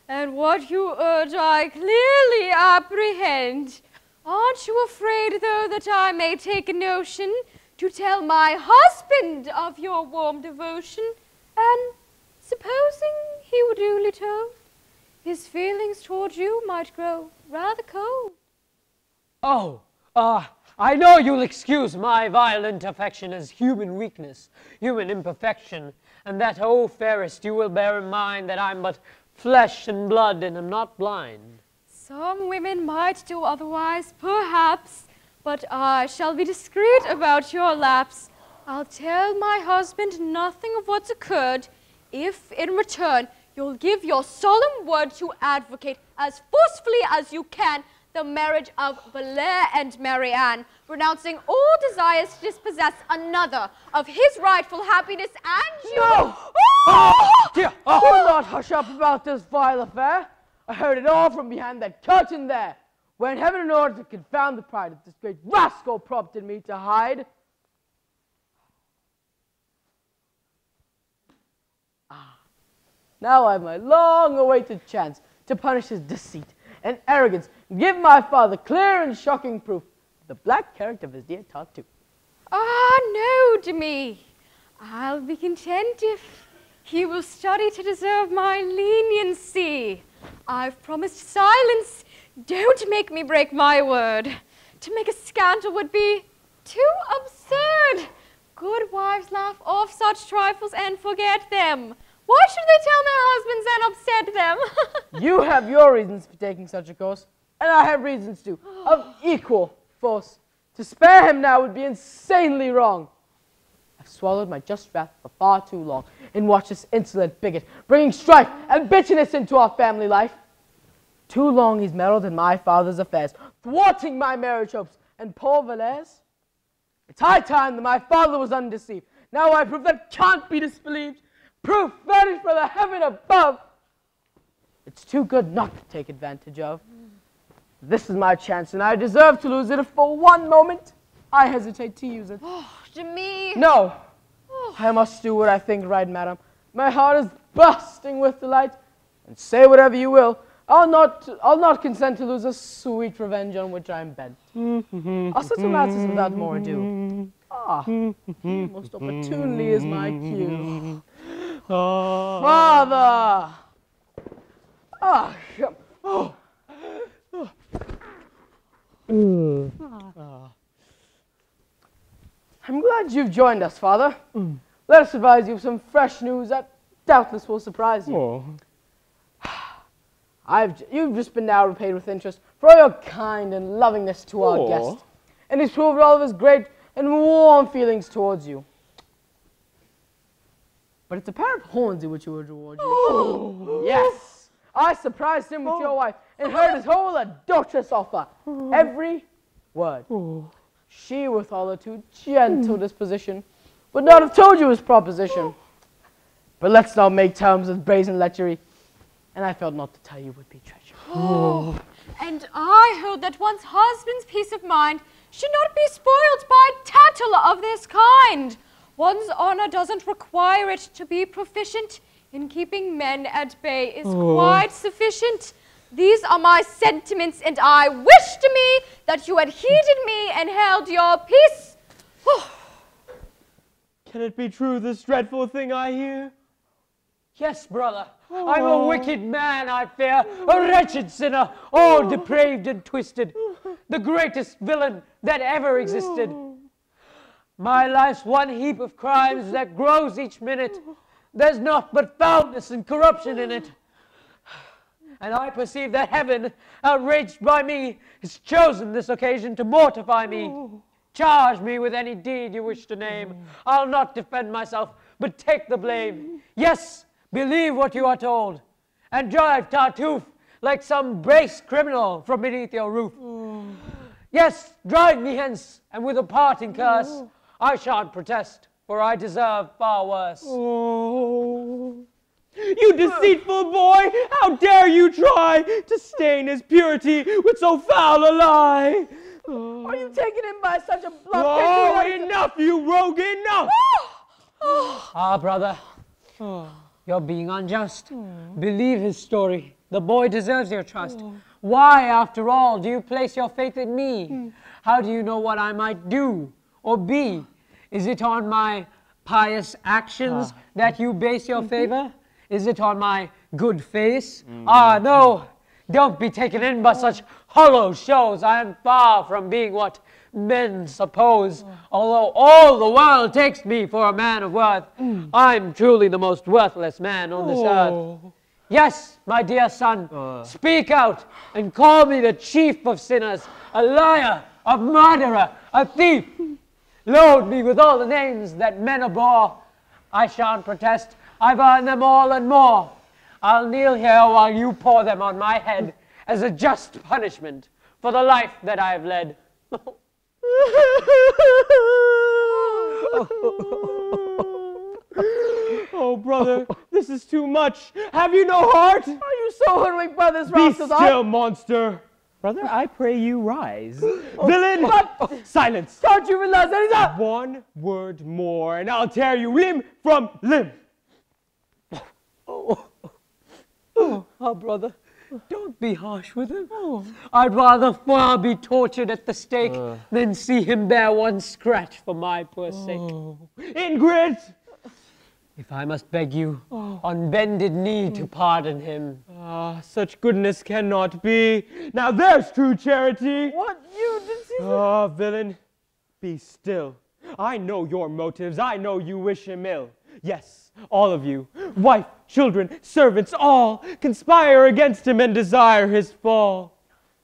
and what you urge I clearly apprehend. Aren't you afraid, though, that I may take a notion to tell my husband of your warm devotion, and supposing he were duly told, his feelings toward you might grow rather cold? Oh, I know you'll excuse my violent affection as human weakness, human imperfection, and that, oh, fairest, you will bear in mind that I'm but flesh and blood and am not blind. Some women might do otherwise, perhaps, but I shall be discreet about your lapse. I'll tell my husband nothing of what's occurred, if in return you'll give your solemn word to advocate as forcefully as you can the marriage of Belair and Marianne, renouncing all desires to dispossess another of his rightful happiness and you. No! Oh! Dear, will not hush up about this vile affair. I heard it all from behind that curtain there, when heaven in order to confound the pride of this great rascal prompted me to hide. Now I have my long-awaited chance to punish his deceit and arrogance, and give my father clear and shocking proof of the black character of his dear Tartuffe. Ah, no, Demi. I'll be content if he will study to deserve my leniency. I've promised silence. Don't make me break my word. To make a scandal would be too absurd. Good wives laugh off such trifles and forget them. Why should they tell their husbands and upset them? You have your reasons for taking such a course, and I have reasons too, of equal force. To spare him now would be insanely wrong. I I've swallowed my just wrath for far too long and watched this insolent bigot bringing strife and bitterness into our family life. Too long he's meddled in my father's affairs, thwarting my marriage hopes and poor Valaire's. It's high time that my father was undeceived. Now I prove that can't be disbelieved. Proof furnished from the heaven above. It's too good not to take advantage of. This is my chance, and I deserve to lose it if for one moment I hesitate to use it. Oh, Jimmy. No, I must do what I think right, madam. My heart is bursting with delight, and say whatever you will, I'll not consent to lose a sweet revenge on which I am bent. I'll settle matters without more ado. Most opportunely is my cue. Father! I'm glad you've joined us, Father. Let us advise you of some fresh news that doubtless will surprise you. You've just been now repaid with interest for all your kind and lovingness to our guest, and he's proved all of his great and warm feelings towards you. But it's a pair of horns in which he would reward you. Yes, I surprised him with your wife and heard his whole adulterous offer. Every word. She, with all her too gentle disposition, would not have told you his proposition. But let's not make terms with brazen lechery, and I felt not to tell you would be treachery. And I heard that one's husband's peace of mind should not be spoiled by tattle of this kind. One's honor doesn't require it to be proficient in keeping men at bay is quite sufficient. These are my sentiments, and I wish to me that you had heeded me and held your peace. Can it be true, this dreadful thing I hear? Yes, brother. I'm a wicked man, I fear, a wretched sinner, all depraved and twisted, the greatest villain that ever existed. My life's one heap of crimes that grows each minute. There's naught but foulness and corruption in it. And I perceive that heaven, outraged by me, has chosen this occasion to mortify me. Charge me with any deed you wish to name. I'll not defend myself, but take the blame. Yes, believe what you are told, and drive Tartuffe like some base criminal from beneath your roof. Yes, drive me hence, and with a parting curse, I shan't protest, for I deserve far worse. You deceitful boy! How dare you try to stain his purity with so foul a lie? Are you taken in by such a bluff? Oh, enough, you rogue, enough! Brother, you're being unjust. Believe his story. The boy deserves your trust. Why, after all, do you place your faith in me? How do you know what I might do or be? Is it on my pious actions that you base your favor? Is it on my good face? No. Don't be taken in by such hollow shows. I am far from being what men suppose. Although all the world takes me for a man of worth, I'm truly the most worthless man on this earth. Yes, my dear son, speak out and call me the chief of sinners, a liar, a murderer, a thief. Load me with all the names that men abhor. I shan't protest. I've earned them all and more. I'll kneel here while you pour them on my head as a just punishment for the life that I have led. Oh, brother, this is too much. Have you no heart? Are you so hoodwinked by this Be rascal's still, monster. Brother, I pray you rise. Villain! Silence! Don't you realize that he's up? One word more, and I'll tear you limb from limb. Brother, don't be harsh with him. I'd rather far be tortured at the stake than see him bear one scratch for my poor sake. Ingrid! If I must beg you on bended knee to pardon him. Such goodness cannot be. Now there's true charity. What? You did see villain, be still. I know your motives. I know you wish him ill. Yes, all of you, wife, children, servants, all conspire against him and desire his fall,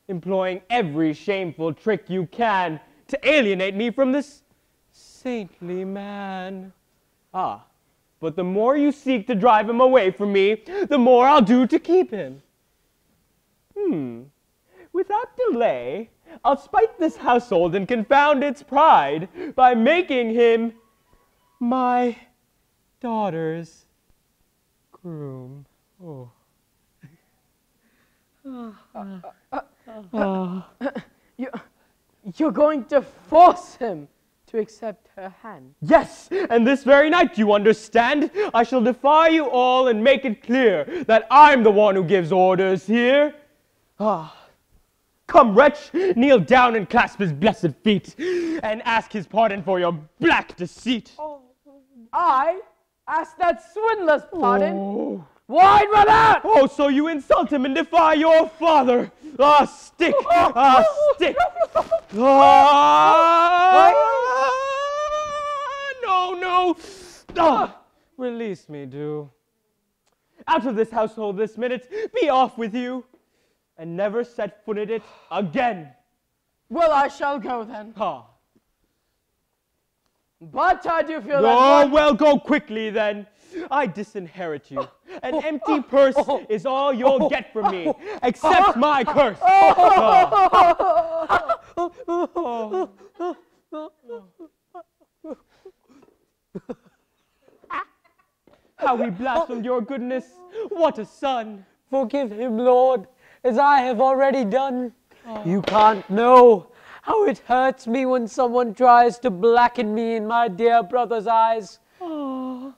employing every shameful trick you can to alienate me from this saintly man. Ah, but the more you seek to drive him away from me, the more I'll do to keep him. Without delay, I'll spite this household and confound its pride by making him my daughter's groom. Oh. You're going to force him to accept her hand. Yes, and this very night, you understand? I shall defy you all and make it clear that I'm the one who gives orders here. Come, wretch, kneel down and clasp his blessed feet, and ask his pardon for your black deceit. I ask that swindler's pardon. Why, brother? Oh, so you insult him and defy your father. Stick! Stick! No! Release me, do. Out of this household this minute. Be off with you. And never set foot in it again. Well, I shall go then. But I do feel that... Oh, well, go quickly then. I disinherit you. An empty purse is all you'll get from me. Accept my curse. How he blasphemed your goodness. What a son. Forgive him, Lord, as I have already done. You can't know how it hurts me when someone tries to blacken me in my dear brother's eyes.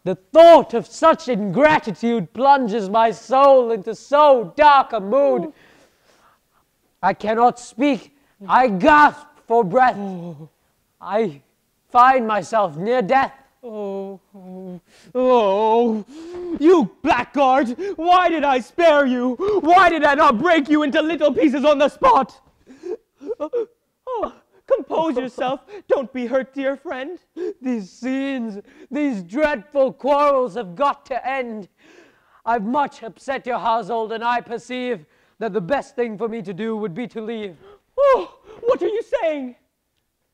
The thought of such ingratitude plunges my soul into so dark a mood. I cannot speak. I gasp for breath. I find myself near death. Oh, you blackguard! Why did I spare you? Why did I not break you into little pieces on the spot? Compose yourself. Don't be hurt, dear friend. These scenes, these dreadful quarrels have got to end. I've much upset your household, and I perceive that the best thing for me to do would be to leave. Oh, what are you saying?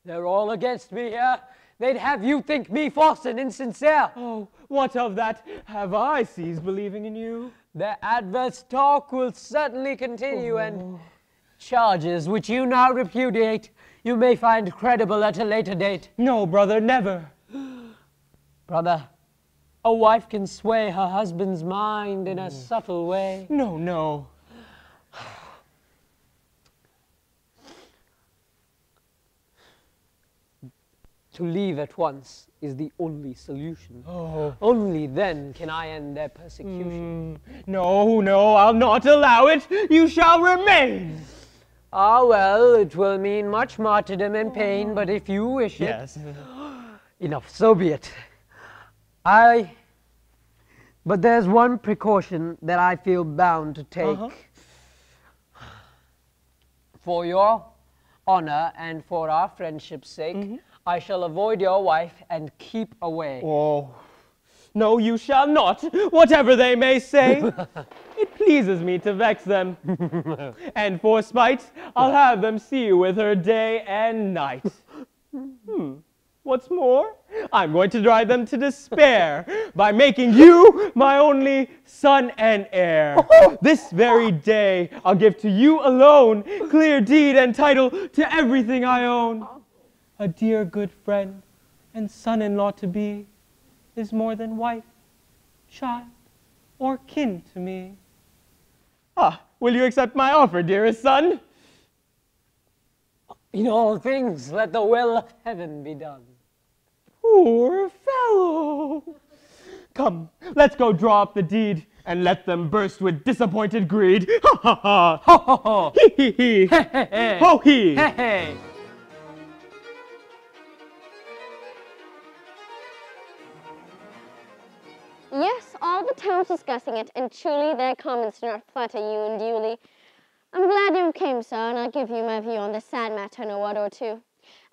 They're all against me here. They'd have you think me false and insincere. Oh, what of that? Have I ceased believing in you? Their adverse talk will certainly continue, and charges which you now repudiate, you may find credible at a later date. No, brother, never. Brother, a wife can sway her husband's mind in a subtle way. No. To leave at once is the only solution. Only then can I end their persecution. No, I'll not allow it. You shall remain. Well, it will mean much martyrdom and pain, but if you wish it, enough, so be it. But there's one precaution that I feel bound to take. For your honor and for our friendship's sake, I shall avoid your wife and keep away. Oh, no, you shall not, whatever they may say. It pleases me to vex them. And for spite, I'll have them see you with her day and night. What's more, I'm going to drive them to despair by making you my only son and heir. This very day, I'll give to you alone clear deed and title to everything I own. A dear good friend and son-in-law to be is more than wife, child, or kin to me. Will you accept my offer, dearest son? In all things, let the will of heaven be done. Poor fellow. Come, let's go draw up the deed and let them burst with disappointed greed. Ha ha ha! Ho ho ho! Hee hee hee! He he he! Ho hee! Hey, hey. Yes, all the town's discussing it, and truly their comments do not flatter you unduly. I'm glad you came, sir, and I'll give you my view on this sad matter in a word or two.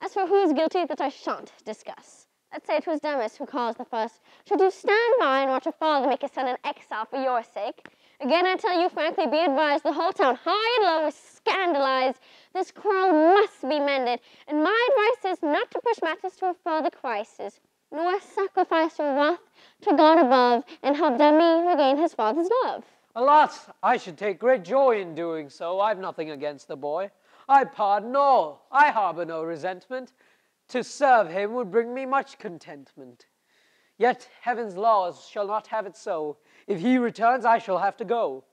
As for who is guilty, that I shan't discuss. Let's say 'twas Demas who caused the first. Should you stand by and watch a father make his son an exile for your sake? Again, I tell you frankly, be advised, the whole town, high and low, is scandalized. This quarrel must be mended, and my advice is not to push matters to a further crisis, nor sacrifice your wrath to God above, and help Demi regain his father's love. Alas, I should take great joy in doing so. I've nothing against the boy. I pardon all. I harbor no resentment. To serve him would bring me much contentment. Yet heaven's laws shall not have it so. If he returns, I shall have to go.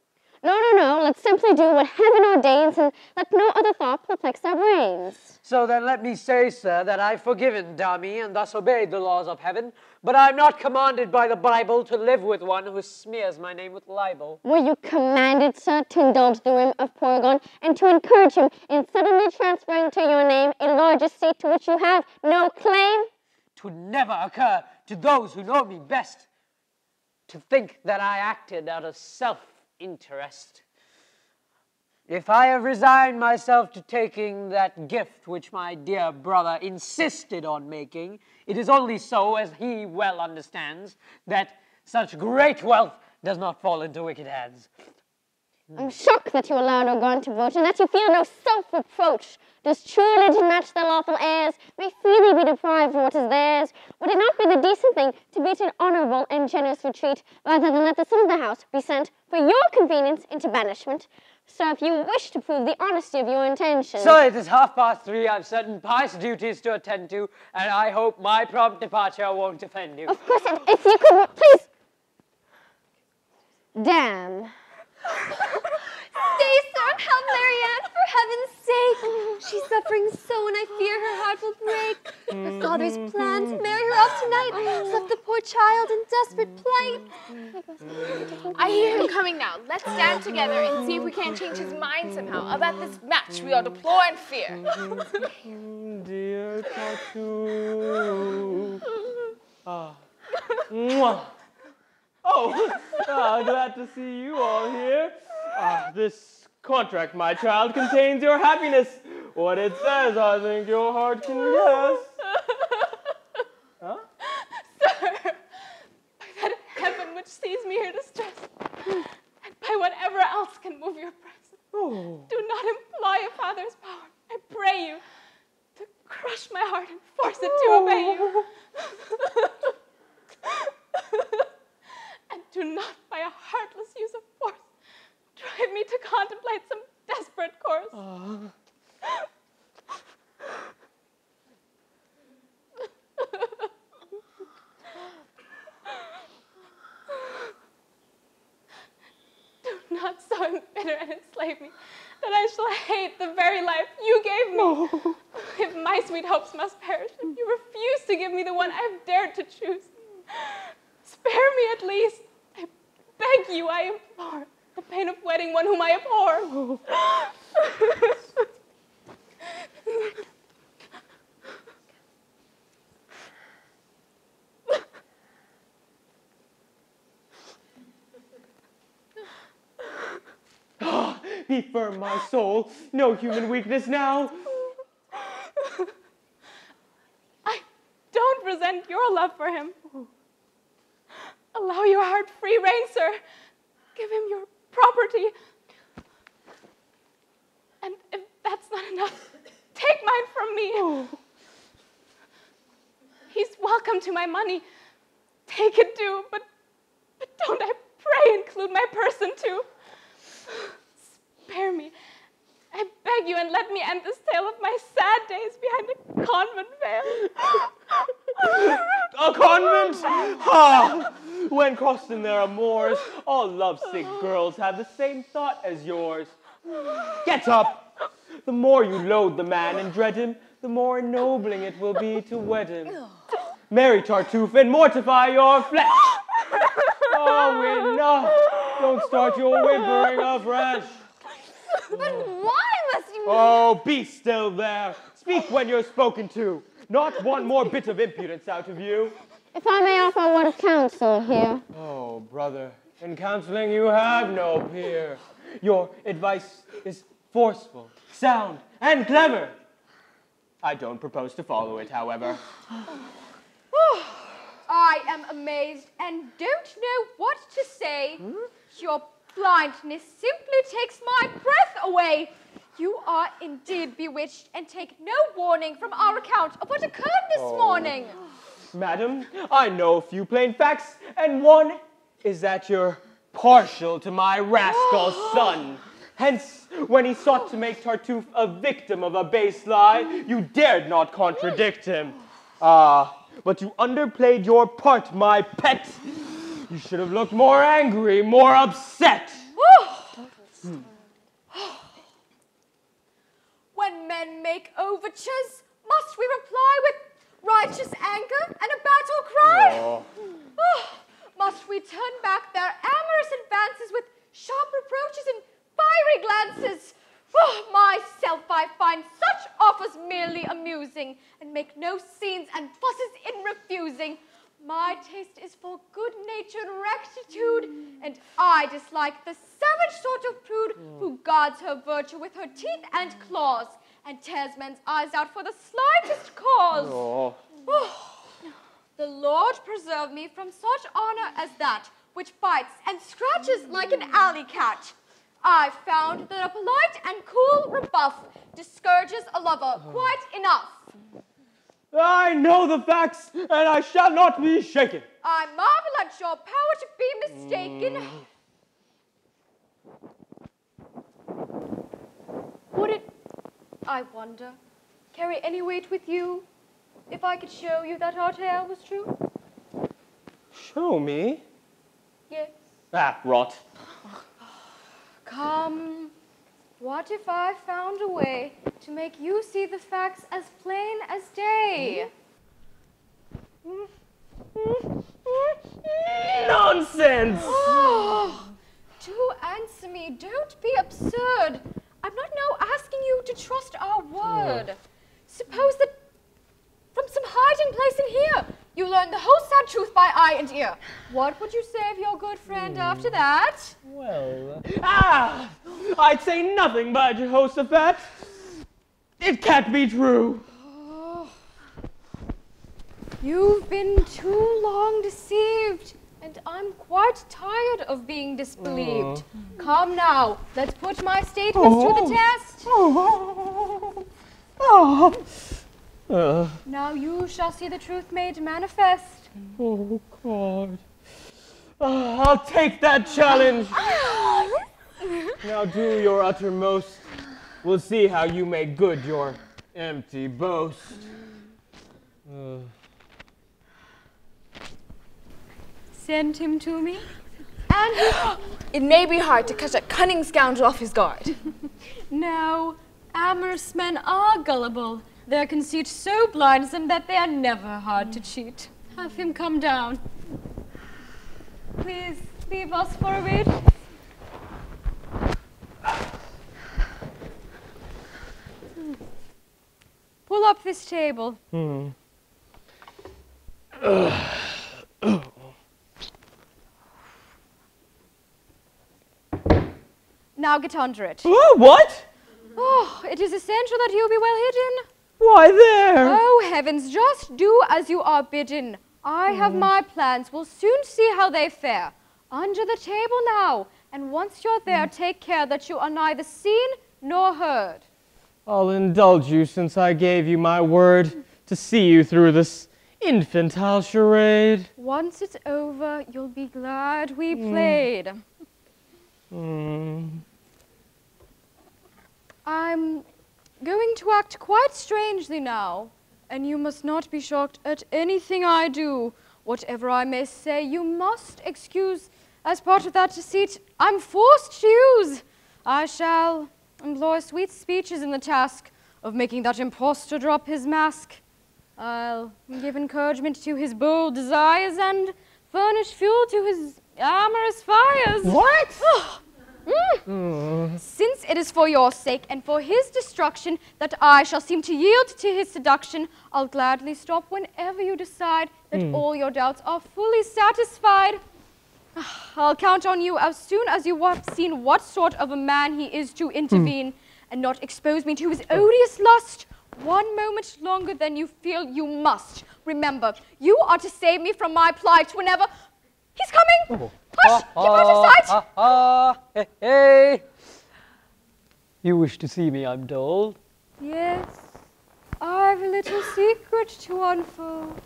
No, let's simply do what heaven ordains, and let no other thought perplex our brains. So then let me say, sir, that I've forgiven Dami and thus obeyed the laws of heaven, but I'm not commanded by the Bible to live with one who smears my name with libel. Were you commanded, sir, to indulge the whim of Orgon, and to encourage him in suddenly transferring to your name a large estate to which you have no claim? 'Twould never occur to those who know me best to think that I acted out of self-interest. If I have resigned myself to taking that gift which my dear brother insisted on making, it is only so, as he well understands, that such great wealth does not fall into wicked hands. I'm shocked that you allowed Orgon to vote, and that you feel no self-reproach. Does truly to match their lawful heirs may freely be deprived of what is theirs? Would it not be the decent thing to beat an honourable and generous retreat, rather than let the son of the house be sent, for your convenience, into banishment? So if you wish to prove the honesty of your intentions... So it is 3:30. I've certain pious duties to attend to, and I hope my prompt departure won't offend you. Of course, if you could... Please! Damn. Stay, sir, and help Marianne, for heaven's sake. She's suffering so, and I fear her heart will break. Her father's plan to marry her off tonight has left the poor child in desperate plight. I hear him coming now. Let's stand together and see if we can't change his mind somehow about this match we all deplore and fear. Dear Tartuffe. Mwah. Oh, glad to see you all here. This contract, my child, contains your happiness. What it says, I think your heart can guess. Huh? Sir, by that heaven which sees me here distressed, and by whatever else can move your presence, do not employ a father's power, I pray you, to crush my heart and force it to obey you. And do not, by a heartless use of force, drive me to contemplate some desperate course. Do not so embitter and enslave me that I shall hate the very life you gave me. If my sweet hopes must perish, if you refuse to give me the one I have dared to choose, spare me at least. I beg you, I implore, the pain of wedding one whom I abhor. Be firm, my soul. No human weakness now. I don't resent your love for him. Allow your heart free rein, sir. Give him your property. And if that's not enough, take mine from me. He's welcome to my money. Take it too, but don't, I pray, include my person too. Spare me. I beg you, and let me end this tale of my sad days behind a convent veil. A convent? Ha! When crossed in their amours, all lovesick girls have the same thought as yours. Get up! The more you loathe the man and dread him, the more ennobling it will be to wed him. Marry Tartuffe and mortify your flesh. Oh, enough! Don't start your whimpering afresh. But why must you... Oh, be still there. Speak when you're spoken to. Not one more bit of impudence out of you. If I may offer a word of counsel here. Oh, brother, in counseling you have no peer. Your advice is forceful, sound, and clever. I don't propose to follow it, however. I am amazed and don't know what to say. Your blindness simply takes my breath away. You are indeed bewitched and take no warning from our account of what occurred this morning. Madam, I know a few plain facts, and one is that you're partial to my rascal son. Hence, when he sought to make Tartuffe a victim of a base lie, you dared not contradict him. But you underplayed your part, my pet. You should have looked more angry, more upset. When men make overtures, must we reply with righteous anger and a battle cry? Must we turn back their amorous advances with sharp reproaches and fiery glances? Myself, I find such offers merely amusing, and make no scenes and fusses in refusing. My taste is for good-natured rectitude, and I dislike the savage sort of prude who guards her virtue with her teeth and claws, and tears men's eyes out for the slightest cause. The Lord preserve me from such honor as that, which bites and scratches like an alley cat. I've found that a polite and cool rebuff discourages a lover quite enough. I know the facts, and I shall not be shaken. I marvel at your power to be mistaken. Would it, I wonder, carry any weight with you if I could show you that our tale was true? Show me? Yes. Rot. Come, what if I found a way to make you see the facts as plain as day? Nonsense! Do answer me, don't be absurd. I'm not now asking you to trust our word. Suppose that from some hiding place in here, you learn the whole sad truth by eye and ear. What would you say of your good friend after that? Well, I'd say nothing by Jehoshaphat. It can't be true. You've been too long deceived, and I'm quite tired of being disbelieved. Come now, let's put my statements to the test. Now you shall see the truth made manifest. Oh, God. I'll take that challenge. Now do your uttermost. We'll see how you make good your empty boast. Send him to me. And It may be hard to catch a cunning scoundrel off his guard. no, amorous men are gullible. Their conceit so blinds them that they are never hard to cheat. Have him come down. Please leave us for a bit. Pull up this table. Now get under it. What? Oh, it is essential that you be well hidden. Why there? Oh, heavens, just do as you are bidden. I have my plans. We'll soon see how they fare. Under the table now, and once you're there, take care that you are neither seen nor heard. I'll indulge you since I gave you my word to see you through this infantile charade. Once it's over, you'll be glad we played. I'm going to act quite strangely now, and you must not be shocked at anything I do. Whatever I may say, you must excuse as part of that deceit I'm forced to use. I shall employ sweet speeches in the task of making that impostor drop his mask. I'll give encouragement to his bold desires and furnish fuel to his amorous fires. What? Since it is for your sake and for his destruction that I shall seem to yield to his seduction, I'll gladly stop whenever you decide that all your doubts are fully satisfied. I'll count on you as soon as you have seen what sort of a man he is to intervene and not expose me to his odious lust 1 moment longer than you feel you must. Remember, you are to save me from my plight whenever he's coming. Keep out of sight! Hey! You wish to see me, I'm told. Yes, I've a little secret to unfold.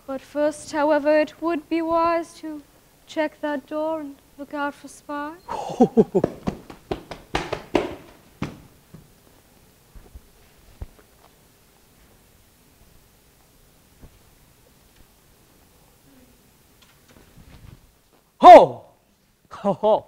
But first, however, it would be wise to check that door and look out for spies. Ho! Ho ho!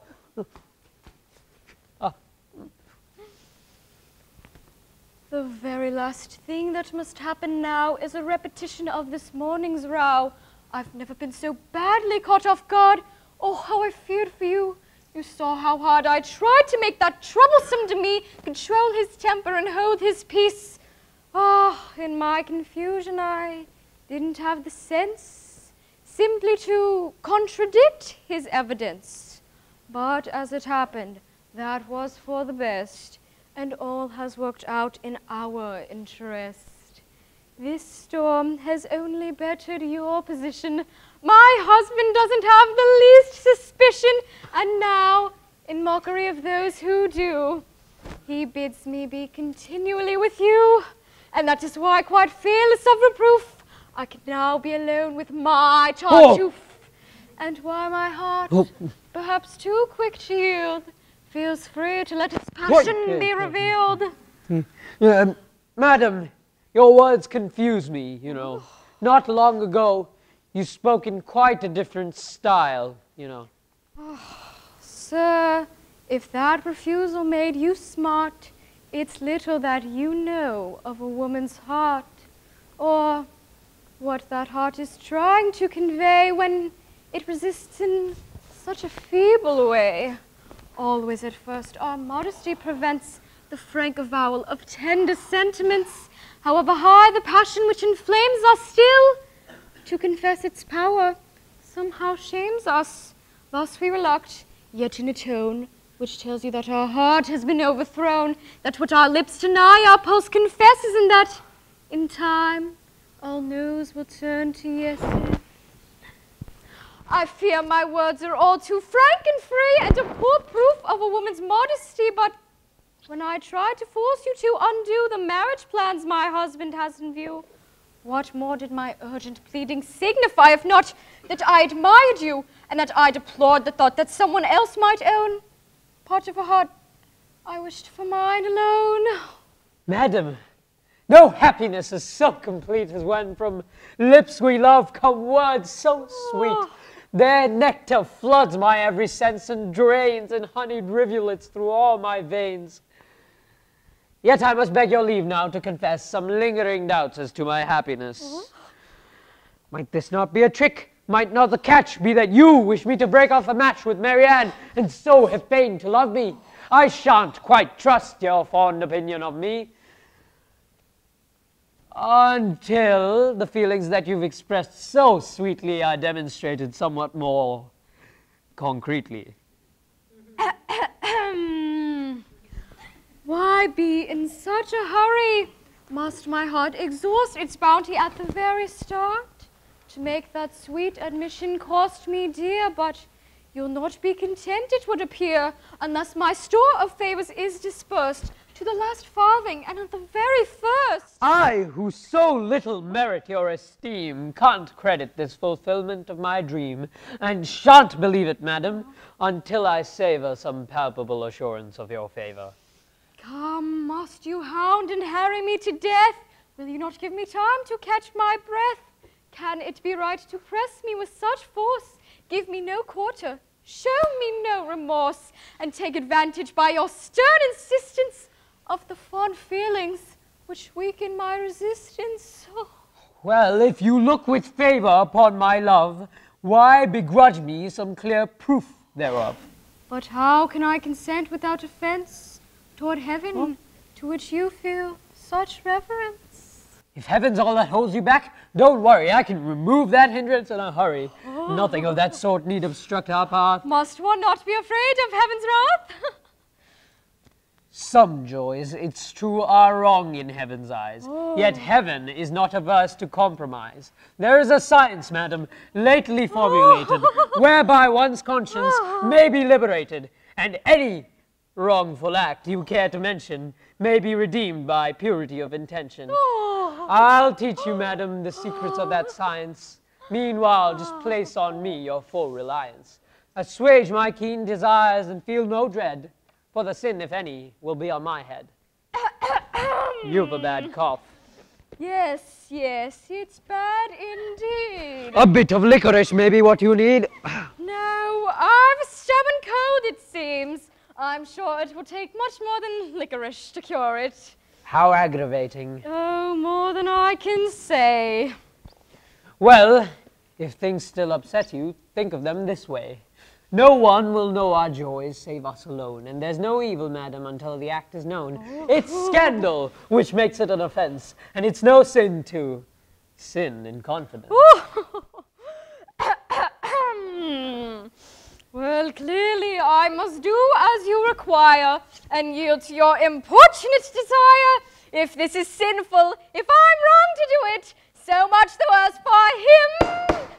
The very last thing that must happen now is a repetition of this morning's row. I've never been so badly caught off guard. Oh, how I feared for you. You saw how hard I tried to make that troublesome to me control his temper and hold his peace. Ah, in my confusion, I didn't have the sense simply to contradict his evidence. But as it happened, that was for the best, and all has worked out in our interest. This storm has only bettered your position. My husband doesn't have the least suspicion, and now, in mockery of those who do, he bids me be continually with you, and that is why, quite fearless of reproof, I can now be alone with my Tartuffe, and why my heart, perhaps too quick to yield, feels free to let its passion be revealed. Madam, your words confuse me, you know. Not long ago, you spoke in quite a different style, you know. Sir, if that refusal made you smart, it's little that you know of a woman's heart, or what that heart is trying to convey when it resists in such a feeble way. Always at first, our modesty prevents the frank avowal of tender sentiments, however high the passion which inflames us still. To confess its power somehow shames us. Thus we reluct, yet in a tone which tells you that our heart has been overthrown, that what our lips deny, our pulse confesses, and that, in time, all no's will turn to yeses. I fear my words are all too frank and free, and a poor proof of a woman's modesty, but when I try to force you to undo the marriage plans my husband has in view, what more did my urgent pleading signify, if not that I admired you, and that I deplored the thought that someone else might own part of a heart I wished for mine alone? Madam, no happiness is so complete as when from lips we love come words so sweet. Their nectar floods my every sense and drains in honeyed rivulets through all my veins. Yet I must beg your leave now to confess some lingering doubts as to my happiness. Might this not be a trick? Might not the catch be that you wish me to break off a match with Marianne, and so have feigned to love me? I shan't quite trust your fond opinion of me, until the feelings that you've expressed so sweetly are demonstrated somewhat more concretely. Why be in such a hurry? Must my heart exhaust its bounty at the very start? To make that sweet admission cost me dear, but you'll not be content, it would appear, unless my store of favors is dispersed to the last farthing, and at the very first. I, who so little merit your esteem, can't credit this fulfillment of my dream, and shan't believe it, madam, until I savor some palpable assurance of your favor. Come, must you hound and harry me to death? Will you not give me time to catch my breath? Can it be right to press me with such force? Give me no quarter, show me no remorse, and take advantage by your stern insistence of the fond feelings which weaken my resistance. Oh. Well, if you look with favor upon my love, why begrudge me some clear proof thereof? But how can I consent without offense toward heaven, to which you feel such reverence? If heaven's all that holds you back, don't worry, I can remove that hindrance in a hurry. Nothing of that sort need obstruct our path. Must one not be afraid of heaven's wrath? Some joys, it's true, are wrong in heaven's eyes. Yet heaven is not averse to compromise. There is a science, madam, lately formulated, whereby one's conscience may be liberated, and any wrongful act you care to mention may be redeemed by purity of intention. I'll teach you, madam, the secrets of that science. Meanwhile, just place on me your full reliance. Assuage my keen desires and feel no dread, for the sin, if any, will be on my head. You've a bad cough. Yes, it's bad indeed. A bit of licorice may be what you need. No, I've a stubborn cold, it seems. I'm sure it will take much more than licorice to cure it. How aggravating. Oh, more than I can say. Well, if things still upset you, think of them this way. No one will know our joys save us alone, and there's no evil, madam, until the act is known. It's scandal which makes it an offense, and it's no sin to sin in confidence. Well, clearly I must do as you require, and yield to your importunate desire. If this is sinful, if I'm wrong to do it, so much the worse for him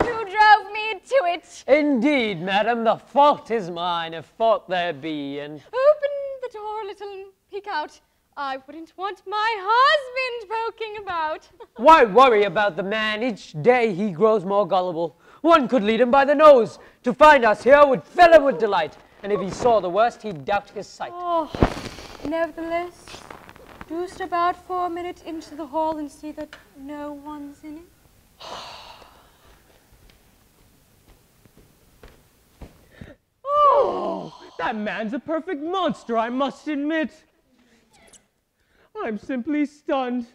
who drove me to it. Indeed, madam, the fault is mine, if fault there be, and... Open the door a little and peek out. I wouldn't want my husband poking about. Why worry about the man? Each day he grows more gullible. One could lead him by the nose. To find us here would fill him with delight, and if he saw the worst, he'd doubt his sight. Nevertheless, do step out for a minute into the hall and see that no one's in it. Oh, that man's a perfect monster, I must admit. I'm simply stunned.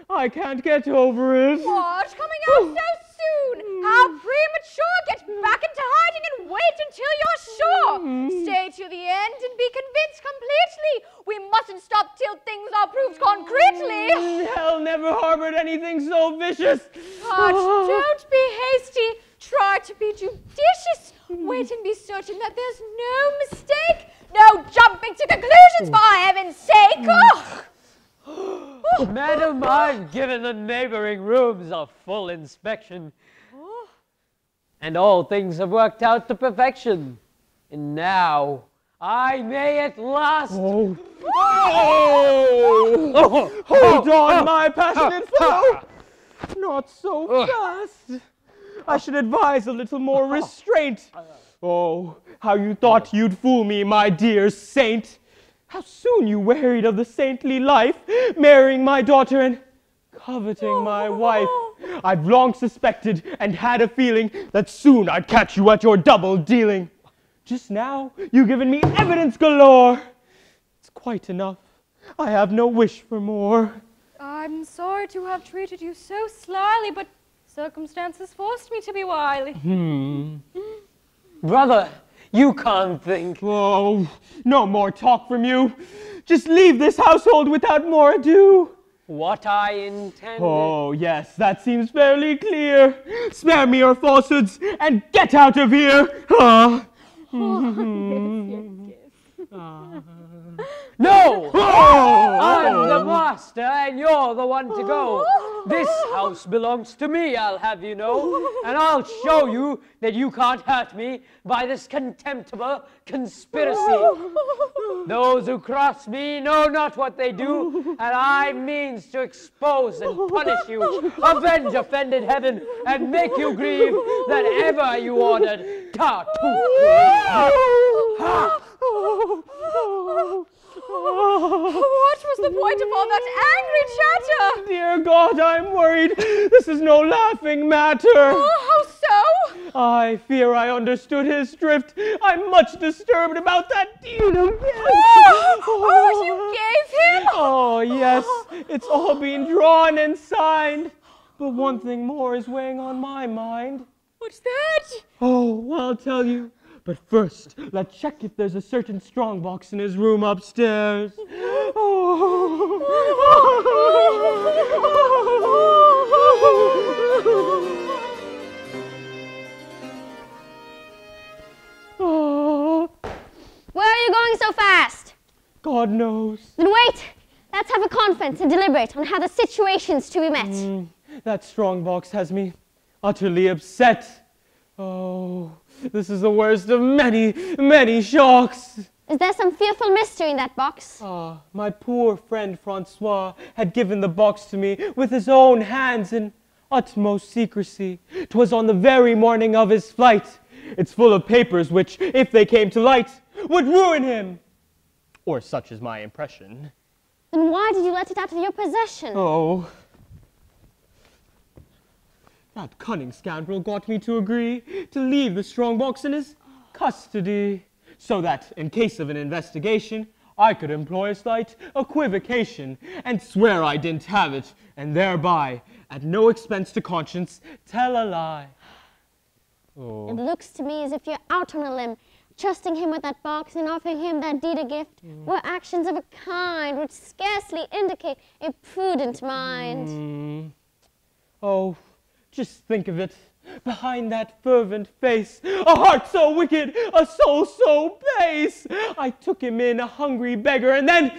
I can't get over it. What? Coming out so soon? How premature! Get back into hiding and wait until you're sure. Stay to the end and be convinced completely. We mustn't stop till things are proved concretely. Hell never harbored anything so vicious. But don't be hasty. Try to be judicious. Wait and be certain that there's no mistake. No jumping to conclusions, for heaven's sake. Madam, I've given the neighboring rooms a full inspection, and all things have worked out to perfection. And now I may at last... Hold on, my passionate fellow. Not so fast. I should advise a little more restraint. Oh, how you thought you'd fool me, my dear saint. How soon you wearied of the saintly life, marrying my daughter and coveting my wife. I've long suspected and had a feeling that soon I'd catch you at your double dealing. Just now, you've given me evidence galore. It's quite enough. I have no wish for more. I'm sorry to have treated you so slyly, but circumstances forced me to be wily. Brother, you can't think. Oh, no more talk from you. Just leave this household without more ado. What I intended... Oh, yes, that seems fairly clear. Spare me your falsehoods and get out of here. No! I'm the master and you're the one to go. This house belongs to me, I'll have you know. And I'll show you that you can't hurt me by this contemptible conspiracy. Those who cross me know not what they do, and I means to expose and punish you, avenge offended heaven, and make you grieve that ever you ordered Tartuffe. What was the point of all that angry chatter? Dear God, I'm worried. This is no laughing matter. How so? I fear I understood his drift. I'm much disturbed about that deed of his. You gave him? Oh, yes. It's all been drawn and signed. But one thing more is weighing on my mind. What's that? Oh, I'll tell you. But first, let's check if there's a certain strongbox in his room upstairs. Where are you going so fast? God knows. Then wait! Let's have a conference and deliberate on how the situation's to be met. That strong box has me utterly upset. Oh, this is the worst of many, many shocks. Is there some fearful mystery in that box? Ah, my poor friend Francois had given the box to me with his own hands in utmost secrecy. 'Twas on the very morning of his flight. It's full of papers which, if they came to light, would ruin him. Or such is my impression. Then why did you let it out of your possession? Oh. That cunning scoundrel got me to agree to leave the strong box in his custody, so that, in case of an investigation, I could employ a slight equivocation and swear I didn't have it, and thereby, at no expense to conscience, tell a lie. It looks to me as if you're out on a limb, trusting him with that box and offering him that deed of gift, were actions of a kind which scarcely indicate a prudent mind. Oh, just think of it. Behind that fervent face, a heart so wicked, a soul so base. I took him in a hungry beggar, and then,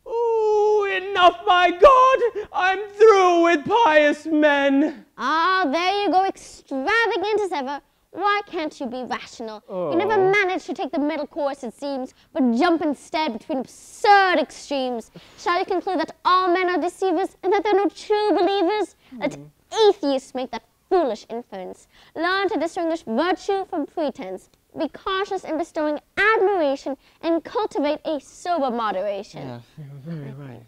ooh, enough, my God, I'm through with pious men. Ah, there you go, extravagant as ever. Why can't you be rational? You never manage to take the middle course, it seems, but jump instead between absurd extremes. Shall you conclude that all men are deceivers, and that there are no true believers? Let atheists make that foolish inference. Learn to distinguish virtue from pretense. Be cautious in bestowing admiration, and cultivate a sober moderation. Yes, you're very right.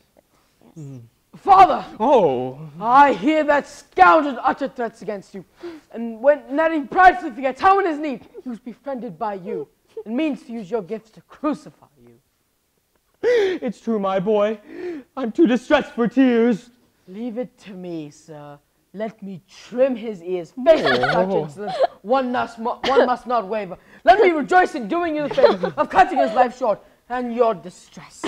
Yes. Father! Oh! I hear that scoundrel utter threats against you. And that he pridefully forgets how in his need he was befriended by you, and means to use your gifts to crucify you. It's true, my boy. I'm too distressed for tears. Leave it to me, sir. Let me trim his ears. Face with such insolence. One must not waver. Let me rejoice in doing you the favor of cutting his life short, and your distress.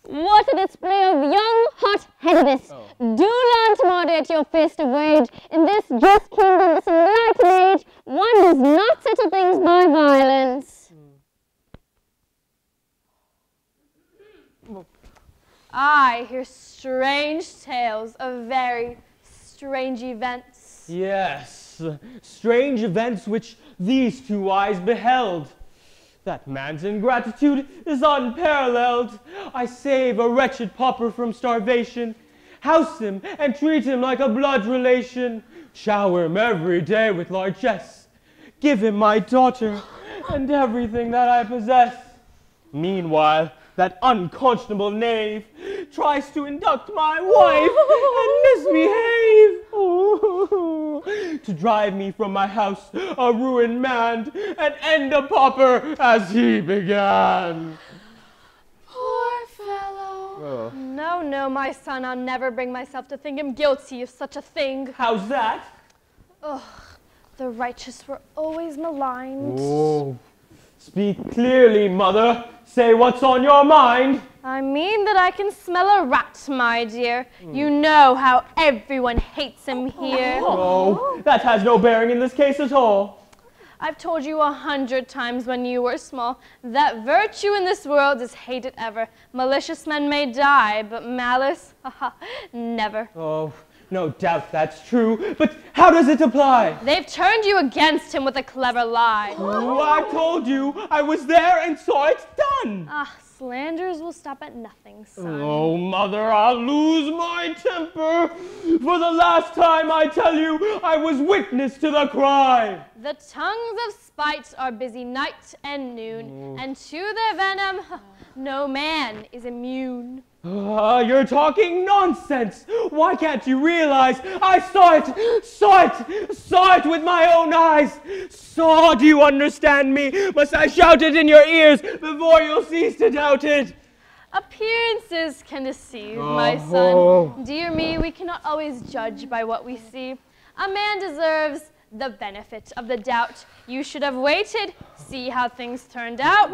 What a display of young hot-headedness! Do learn to moderate your fist of rage. In this just kingdom, this enlightened age, one does not settle things by violence. I hear strange tales of very strange events. Yes, strange events which these two eyes beheld. That man's ingratitude is unparalleled. I save a wretched pauper from starvation, house him and treat him like a blood relation, shower him every day with largesse, give him my daughter and everything that I possess. Meanwhile, that unconscionable knave tries to induct my wife and misbehave. Oh, to drive me from my house, a ruined man, and end a pauper as he began. Poor fellow. No, no, my son, I'll never bring myself to think him guilty of such a thing. How's that? Ugh, the righteous were always maligned. Oh, speak clearly, mother. Say what's on your mind. I mean that I can smell a rat, my dear. You know how everyone hates him here. Oh, that has no bearing in this case at all. I've told you 100 times when you were small that virtue in this world is hated ever. Malicious men may die, but malice, never. Oh, no doubt that's true, but how does it apply? They've turned you against him with a clever lie. Oh, I told you, I was there and saw it done. Ah, slanders will stop at nothing, son. Oh, mother, I'll lose my temper. For the last time, I tell you, I was witness to the crime. The tongues of spite are busy night and noon, and to their venom, no man is immune. You're talking nonsense. Why can't you realize I saw it with my own eyes. Saw, do you understand me? Must I shout it in your ears before you'll cease to doubt it? Appearances can deceive, my son. Dear me, we cannot always judge by what we see. A man deserves the benefit of the doubt. You should have waited, see how things turned out.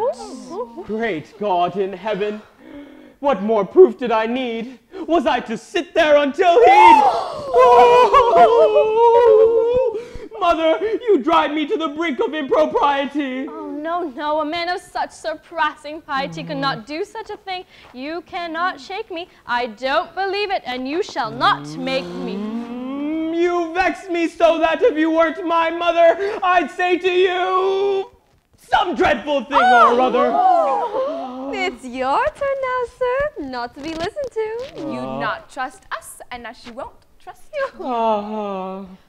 Great God in heaven. What more proof did I need? Was I to sit there until he'd... Oh, mother, you drive me to the brink of impropriety. Oh, no. A man of such surpassing piety could not do such a thing. You cannot shake me. I don't believe it, and you shall not make me. You vex me so that if you weren't my mother, I'd say to you some dreadful thing or other. It's your turn now, sir, not to be listened to. You not trust us, and now she won't trust you.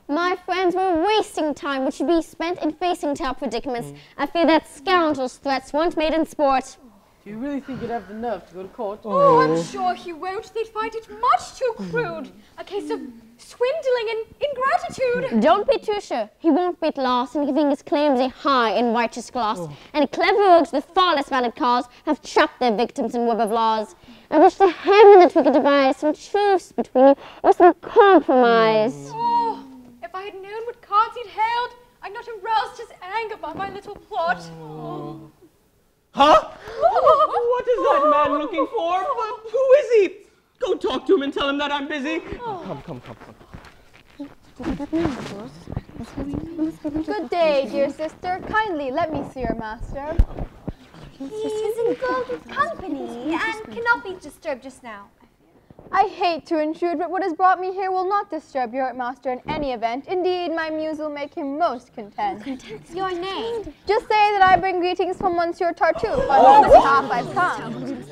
My friends, we're wasting time, which should be spent in facing tough predicaments. I fear that scoundrel's threats weren't made in sport. Do you really think you'd have the nerve to go to court? Oh, I'm sure he won't. They'd find it much too crude. A case of swindling and ingratitude. Don't be too sure. He won't be at loss in giving his claims a high and righteous gloss. And clever rogues with far less valid cause have trapped their victims in web of laws. I wish to heaven that we could devise some truce between you or some compromise. Oh, if I had known what cards he'd held, I'd not have roused his anger by my little plot. Huh? What is that man looking for? Who is he? Go talk to him and tell him that I'm busy. Come. Good day, dear sister. Kindly let me see your master. He is in good company and cannot be disturbed just now. I hate to intrude, but what has brought me here will not disturb your master in any event. Indeed, my muse will make him most content. Your name? Just say that I bring greetings from Monsieur Tartuffe, on whose behalf I've come.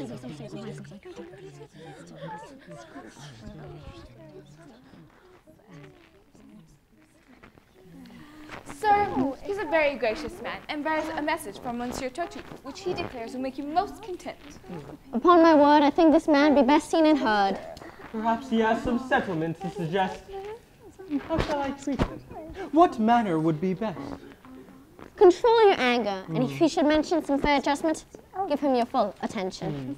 Sir, he's a very gracious man, and bears a message from Monsieur Tartuffe, which he declares will make you most content. Upon my word, I think this man be best seen and heard. Perhaps he has some settlement to suggest. How shall I treat him? What manner would be best? Control your anger, and if he should mention some fair adjustment, give him your full attention.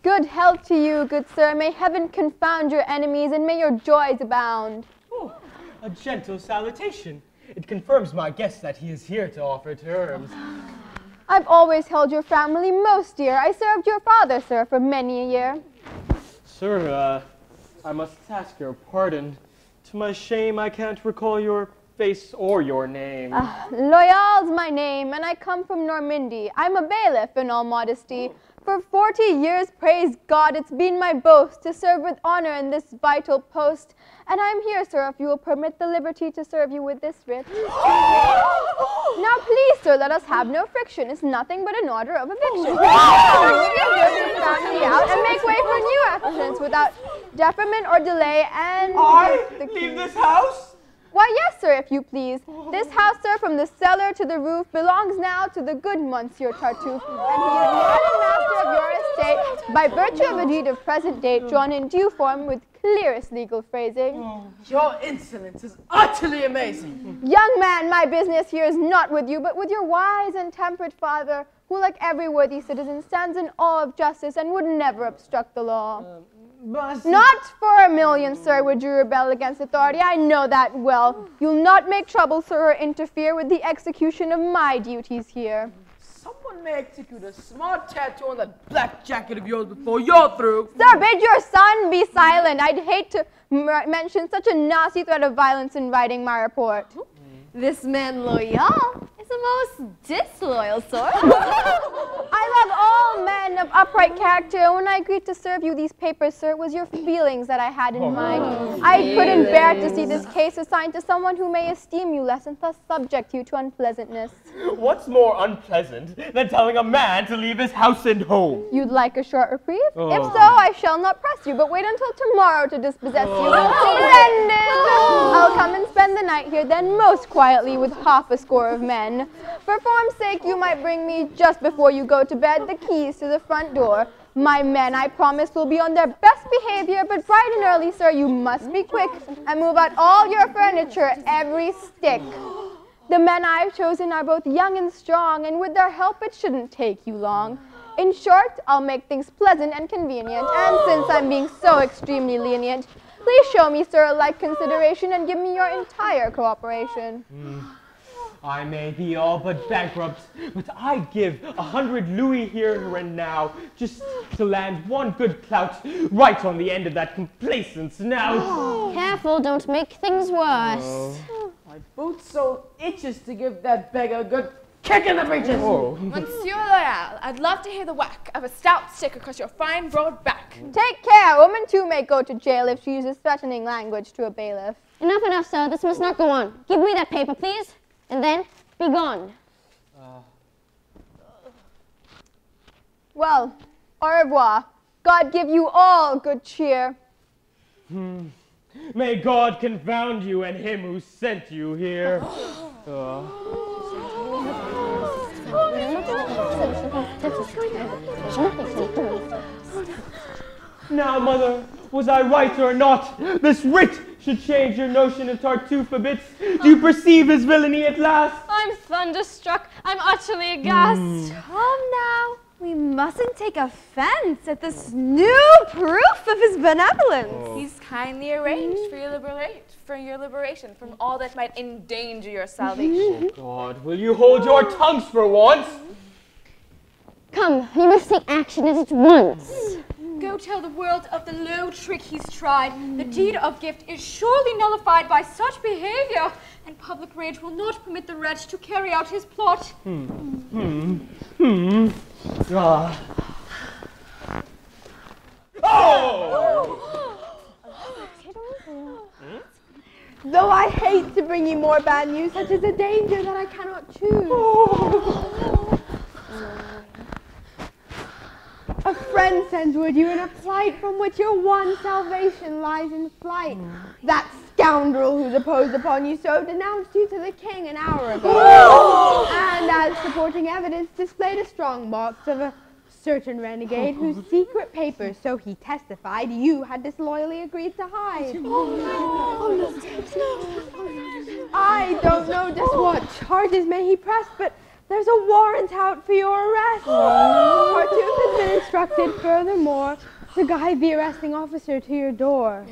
Good health to you, good sir. May heaven confound your enemies, and may your joys abound. Oh, a gentle salutation. It confirms my guess that he is here to offer terms. I've always held your family most dear. I served your father, sir, for many a year. Sir, I must ask your pardon. To my shame, I can't recall your face or your name. Loyal's my name, and I come from Normandy. I'm a bailiff in all modesty. For 40 years, praise God, it's been my boast to serve with honor in this vital post. And I'm here, sir, if you will permit the liberty to serve you with this writ. Now, please, sir, let us have no friction. It's nothing but an order of eviction. Family out and make way for new applicants without deferment or delay. And leave this house? Why, yes, sir, if you please. This house, sir, from the cellar to the roof, belongs now to the good Monsieur Tartuffe, and he is lord and master of your estate by virtue of a deed of present date drawn in due form with clearest legal phrasing. Your insolence is utterly amazing. Young man, my business here is not with you, but with your wise and temperate father, who, like every worthy citizen, stands in awe of justice and would never obstruct the law. Not for a million, sir, would you rebel against authority. I know that well. You'll not make trouble, sir, or interfere with the execution of my duties here. Someone may execute a smart tattoo on that black jacket of yours before you're through. Sir, bid your son be silent. I'd hate to mention such a nasty threat of violence in writing my report. This man Loyal is the most disloyal sort. I love all men of upright character. When I agreed to serve you these papers, sir, it was your feelings that I had in mind. I couldn't bear to see this case assigned to someone who may esteem you less and thus subject you to unpleasantness. What's more unpleasant than telling a man to leave his house and home? You'd like a short reprieve? If so, I shall not press you, but wait until tomorrow to dispossess you. Splendid! I'll come and spend the night here, then most quietly with half a score of men. For form's sake, you might bring me, just before you go to bed, the keys to the front door. My men, I promise, will be on their best behavior, but bright and early, sir, you must be quick and move out all your furniture, every stick. The men I've chosen are both young and strong, and with their help, it shouldn't take you long. In short, I'll make things pleasant and convenient, and since I'm being so extremely lenient, please show me, sir, a like consideration and give me your entire cooperation. I may be all but bankrupt, but I'd give 100 louis here and now just to land one good clout right on the end of that complacent snout. Careful, don't make things worse. My boot sole itches to give that beggar a good kick in the breeches. Monsieur Loyal, I'd love to hear the whack of a stout stick across your fine broad back. Take care, a woman too may go to jail if she uses threatening language to a bailiff. Enough, sir. This must not go on. Give me that paper, please, and then be gone. Well, au revoir. God give you all good cheer. May God confound you and him who sent you here. Now, Mother, was I right or not? This writ should change your notion of Tartuffe a bit. Do you perceive his villainy at last? I'm thunderstruck. I'm utterly aghast. Come now. We mustn't take offense at this new proof of his benevolence. He's kindly arranged for your liberation from all that might endanger your salvation. God, will you hold your tongues for once? Come, you must take action at once. Go tell the world of the low trick he's tried. The deed of gift is surely nullified by such behavior, and public rage will not permit the wretch to carry out his plot. Though I hate to bring you more bad news, such is a danger that I cannot choose. A friend sends word you in a plight from which your one salvation lies in flight. That scoundrel who deposed upon you so denounced you to the king an hour ago. And as supporting evidence displayed a strong box of a certain renegade whose secret papers, so he testified, you had disloyally agreed to hide. I don't know just what charges may he press, but there's a warrant out for your arrest. Tartuffe has been instructed, furthermore, to guide the arresting officer to your door.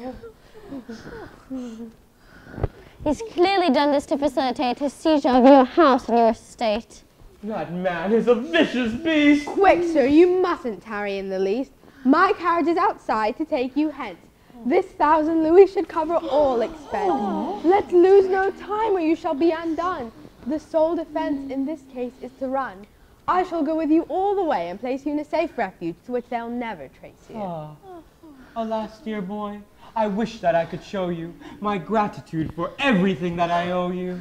He's clearly done this to facilitate his seizure of your house and your estate. That man is a vicious beast. Quick, sir, you mustn't tarry in the least. My carriage is outside to take you hence. This 1,000 louis should cover all expense. Let's lose no time or you shall be undone. The sole defense in this case is to run. I shall go with you all the way and place you in a safe refuge to which they'll never trace you. Alas, dear boy, I wish that I could show you my gratitude for everything that I owe you.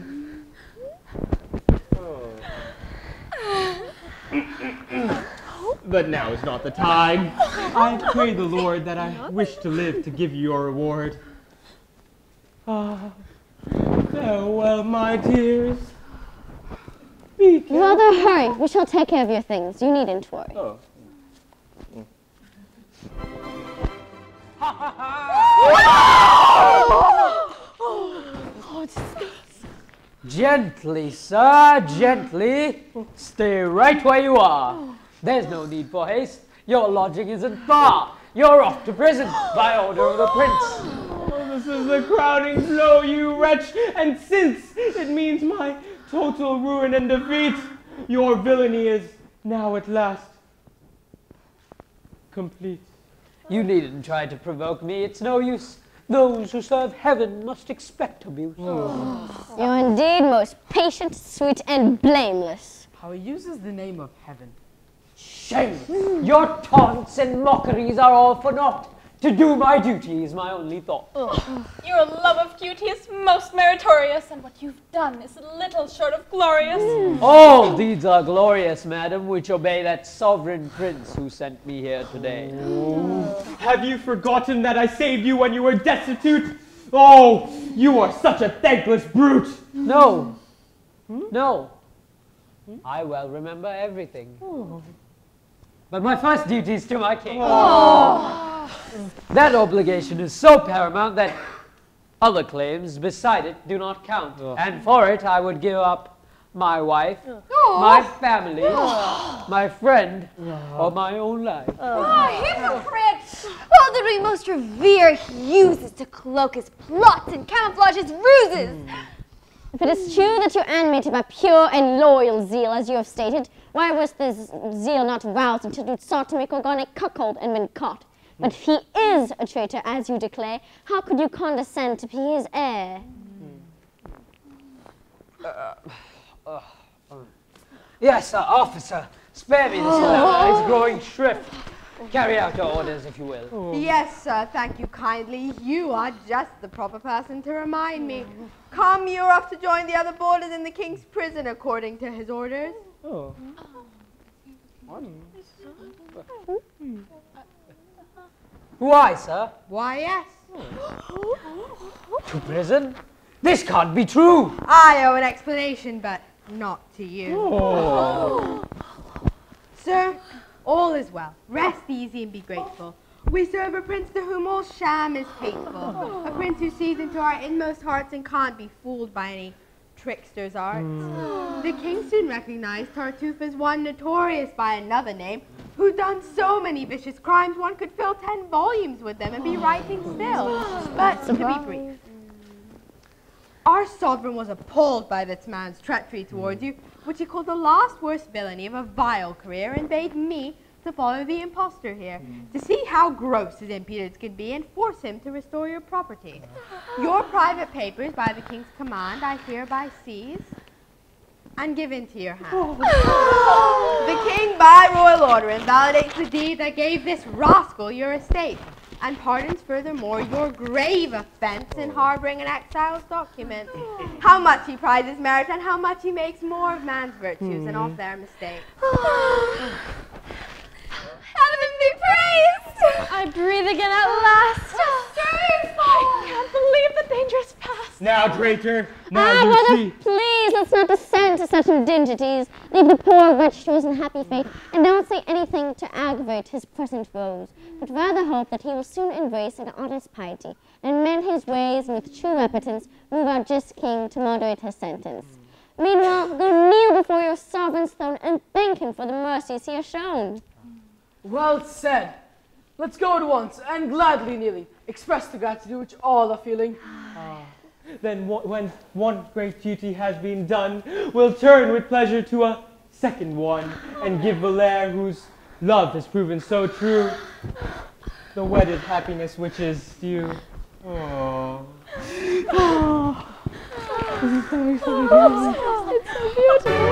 But now is not the time. I pray the Lord that I wish to live to give you your reward. Farewell, my dears. Be careful. Rather hurry. We shall take care of your things. You needn't worry. Gently, sir, gently. Stay right where you are. There's no need for haste. Your lodging isn't far. You're off to prison by order of the prince. This is the crowning blow, you wretch, and since it means my total ruin and defeat, your villainy is now at last complete. You needn't try to provoke me. It's no use. Those who serve heaven must expect abuse. You're indeed most patient, sweet, and blameless. How he uses the name of heaven. Shame! Your taunts and mockeries are all for naught. To do my duty is my only thought. Your love of beauty is most meritorious, and what you've done is little short of glorious. All deeds are glorious, madam, which obey that sovereign prince who sent me here today. Have you forgotten that I saved you when you were destitute? Oh, you are such a thankless brute! No. No. I well remember everything. But my first duty is to my king. That obligation is so paramount that other claims beside it do not count. And for it I would give up my wife, my family, my friend, or my own life. Hypocrite! All that we most revere he uses to cloak his plots and camouflage his ruses. If it is true that you are animated by pure and loyal zeal, as you have stated, why was this zeal not roused until you sought to make Orgon a cuckold and been caught? But if he is a traitor, as you declare, how could you condescend to be his heir? Yes, officer, spare me this letter. It's growing shrift. Carry out your orders, if you will. Yes, sir, thank you kindly. You are just the proper person to remind me. Come, you're off to join the other boarders in the king's prison according to his orders. Why, sir? Why, yes. To prison? This can't be true. I owe an explanation, but not to you. Sir, all is well. Rest easy and be grateful. We serve a prince to whom all sham is hateful. A prince who sees into our inmost hearts and can't be fooled by any trickster's arts. The king soon recognized Tartuffe as one notorious by another name, who'd done so many vicious crimes one could fill 10 volumes with them and be writing still. But to be brief, our sovereign was appalled by this man's treachery towards you, which he called the last worst villainy of a vile career, and bade me to follow the impostor here, to see how gross his impudence could be and force him to restore your property. Your private papers, by the king's command, I hereby seize and give into your hands. The king, by royal order, invalidates the deed that gave this rascal your estate, and pardons furthermore your grave offense in harboring an exile's document. How much he prizes merit and how much he makes more of man's virtues and of their mistakes. Heaven be praised! I breathe again at last. I can't believe the danger's past. Now, traitor, now you Brother, see. please, let's not descend to such indignities. Leave the poor wretch to his unhappy fate, and don't say anything to aggravate his present woes, but rather hope that he will soon embrace an honest piety, and mend his ways, and with true repentance move our just king to moderate his sentence. Meanwhile, go kneel before your sovereign's throne and thank him for the mercies he has shown. Well said. Let's go at once, and gladly kneeling, express the gratitude which all are feeling. Then when one great duty has been done, we'll turn with pleasure to a second one, and give Valere, whose love has proven so true, the wedded happiness which is due. Oh. It's so beautiful.